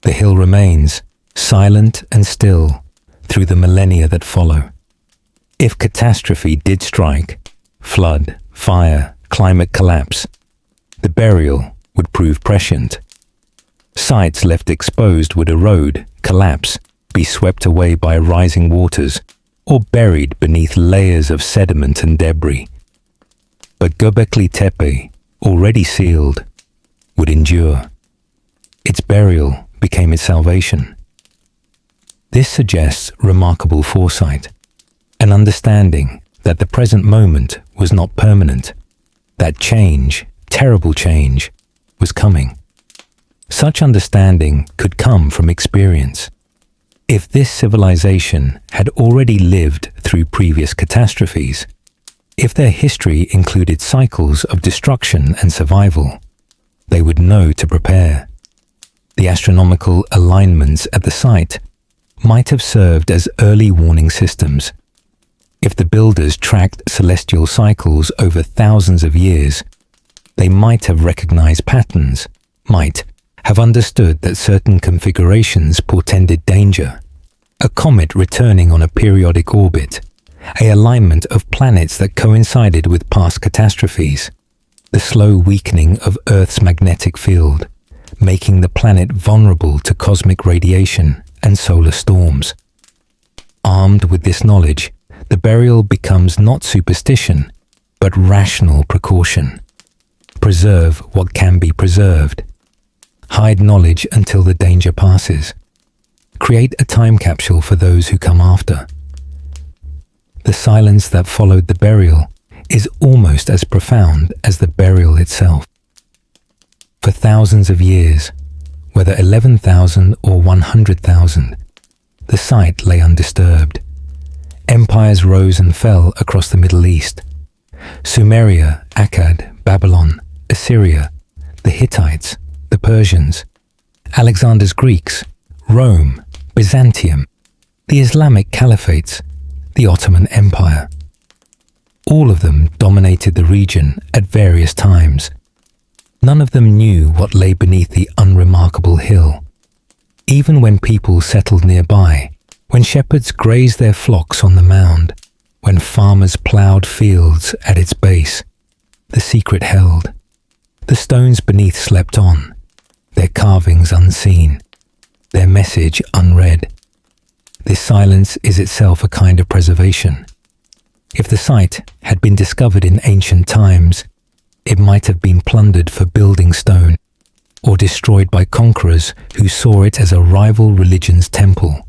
The hill remains, silent and still, through the millennia that follow. If catastrophe did strike, flood, fire, climate collapse, the burial would prove prescient. Sites left exposed would erode, collapse, be swept away by rising waters, or buried beneath layers of sediment and debris. But Göbekli Tepe, already sealed, would endure. Its burial became its salvation. This suggests remarkable foresight, an understanding that the present moment was not permanent, that change, terrible change, was coming. Such understanding could come from experience. If this civilization had already lived through previous catastrophes, if their history included cycles of destruction and survival, they would know to prepare. The astronomical alignments at the site might have served as early warning systems. If the builders tracked celestial cycles over thousands of years, they might have recognized patterns, might have understood that certain configurations portended danger. A comet returning on a periodic orbit, an alignment of planets that coincided with past catastrophes, the slow weakening of Earth's magnetic field, making the planet vulnerable to cosmic radiation and solar storms. Armed with this knowledge, the burial becomes not superstition, but rational precaution. Preserve what can be preserved. Hide knowledge until the danger passes. Create a time capsule for those who come after. The silence that followed the burial is almost as profound as the burial itself. For thousands of years, whether 11,000 or 100,000, the site lay undisturbed. Empires rose and fell across the Middle East. Sumeria, Akkad, Babylon, Assyria, the Hittites, the Persians, Alexander's Greeks, Rome, Byzantium, the Islamic Caliphates, the Ottoman Empire. All of them dominated the region at various times. None of them knew what lay beneath the unremarkable hill. Even when people settled nearby, when shepherds grazed their flocks on the mound, when farmers ploughed fields at its base, the secret held. The stones beneath slept on, their carvings unseen, their message unread. This silence is itself a kind of preservation. If the site had been discovered in ancient times, it might have been plundered for building stone, or destroyed by conquerors who saw it as a rival religion's temple.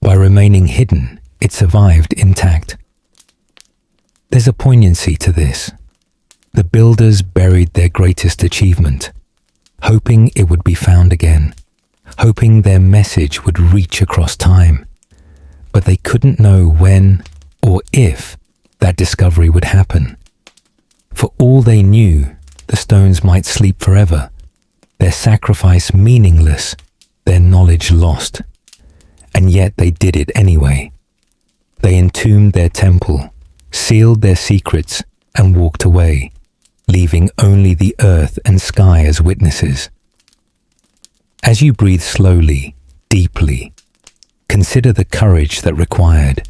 By remaining hidden, it survived intact. There's a poignancy to this. The builders buried their greatest achievement, hoping it would be found again, hoping their message would reach across time. But they couldn't know when or if that discovery would happen. For all they knew, the stones might sleep forever, their sacrifice meaningless, their knowledge lost. And yet they did it anyway. They entombed their temple, sealed their secrets, and walked away, leaving only the earth and sky as witnesses. As you breathe slowly, deeply, consider the courage that required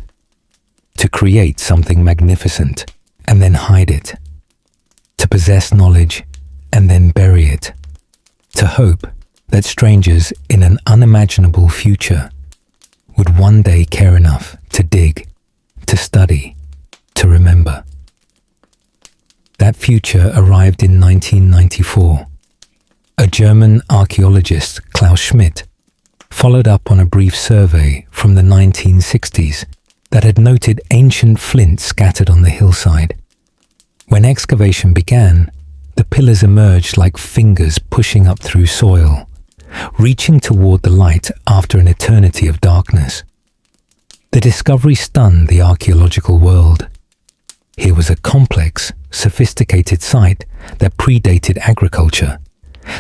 to create something magnificent and then hide it, to possess knowledge and then bury it, to hope that strangers in an unimaginable future would one day care enough to dig, to study, to remember. That future arrived in 1994. A German archaeologist, Klaus Schmidt, followed up on a brief survey from the 1960s that had noted ancient flint scattered on the hillside. When excavation began, the pillars emerged like fingers pushing up through soil, reaching toward the light after an eternity of darkness. The discovery stunned the archaeological world. Here was a complex, sophisticated site that predated agriculture,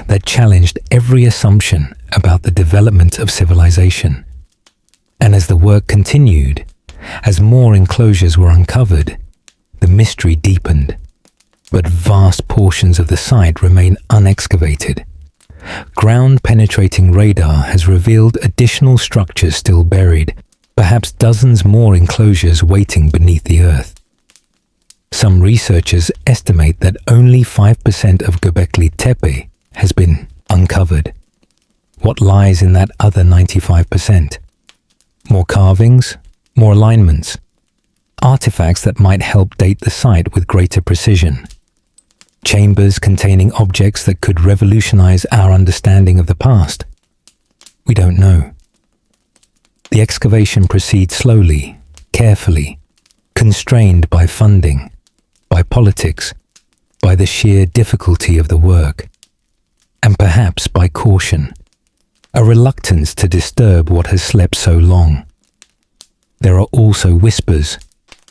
that challenged every assumption about the development of civilization. And as the work continued, as more enclosures were uncovered, the mystery deepened. But vast portions of the site remain unexcavated. Ground-penetrating radar has revealed additional structures still buried, perhaps dozens more enclosures waiting beneath the earth. Some researchers estimate that only 5% of Göbekli Tepe has been uncovered. What lies in that other 95%? More carvings, more alignments, artifacts that might help date the site with greater precision. Chambers containing objects that could revolutionize our understanding of the past. We don't know. The excavation proceeds slowly, carefully, constrained by funding, by politics, by the sheer difficulty of the work, and perhaps by caution, a reluctance to disturb what has slept so long. There are also whispers,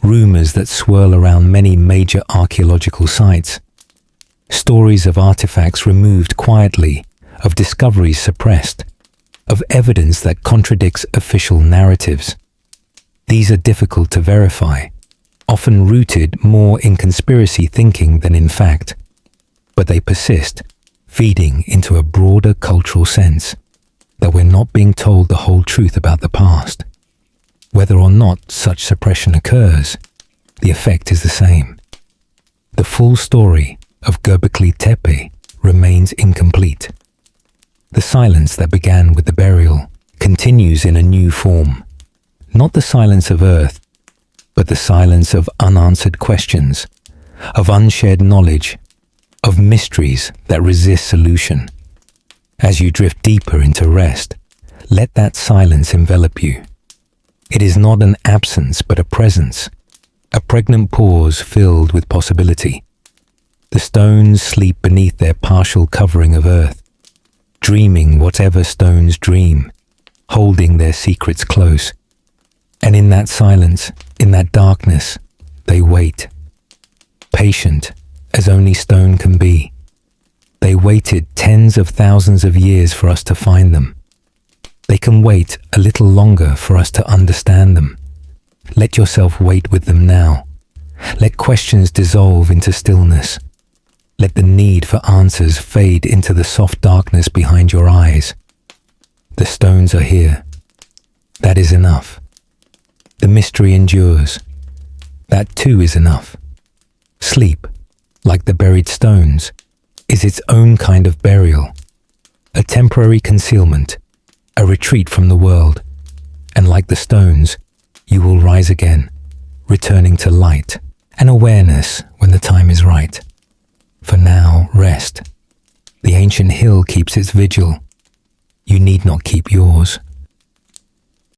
rumors that swirl around many major archaeological sites. Stories of artifacts removed quietly, of discoveries suppressed, of evidence that contradicts official narratives. These are difficult to verify, often rooted more in conspiracy thinking than in fact, but they persist, feeding into a broader cultural sense that we're not being told the whole truth about the past. Whether or not such suppression occurs, the effect is the same. The full story of Göbekli Tepe remains incomplete. The silence that began with the burial continues in a new form. Not the silence of earth, but the silence of unanswered questions, of unshared knowledge, of mysteries that resist solution. As you drift deeper into rest, let that silence envelop you. It is not an absence, but a presence, a pregnant pause filled with possibility. The stones sleep beneath their partial covering of earth, dreaming whatever stones dream, holding their secrets close. And in that silence, in that darkness, they wait, patient as only stone can be. They waited tens of thousands of years for us to find them. They can wait a little longer for us to understand them. Let yourself wait with them now. Let questions dissolve into stillness. Let the need for answers fade into the soft darkness behind your eyes. The stones are here. That is enough. The mystery endures. That too is enough. Sleep, like the buried stones, is its own kind of burial, a temporary concealment, a retreat from the world, and like the stones, you will rise again, returning to light and awareness when the time is right. For now, rest. The ancient hill keeps its vigil. You need not keep yours.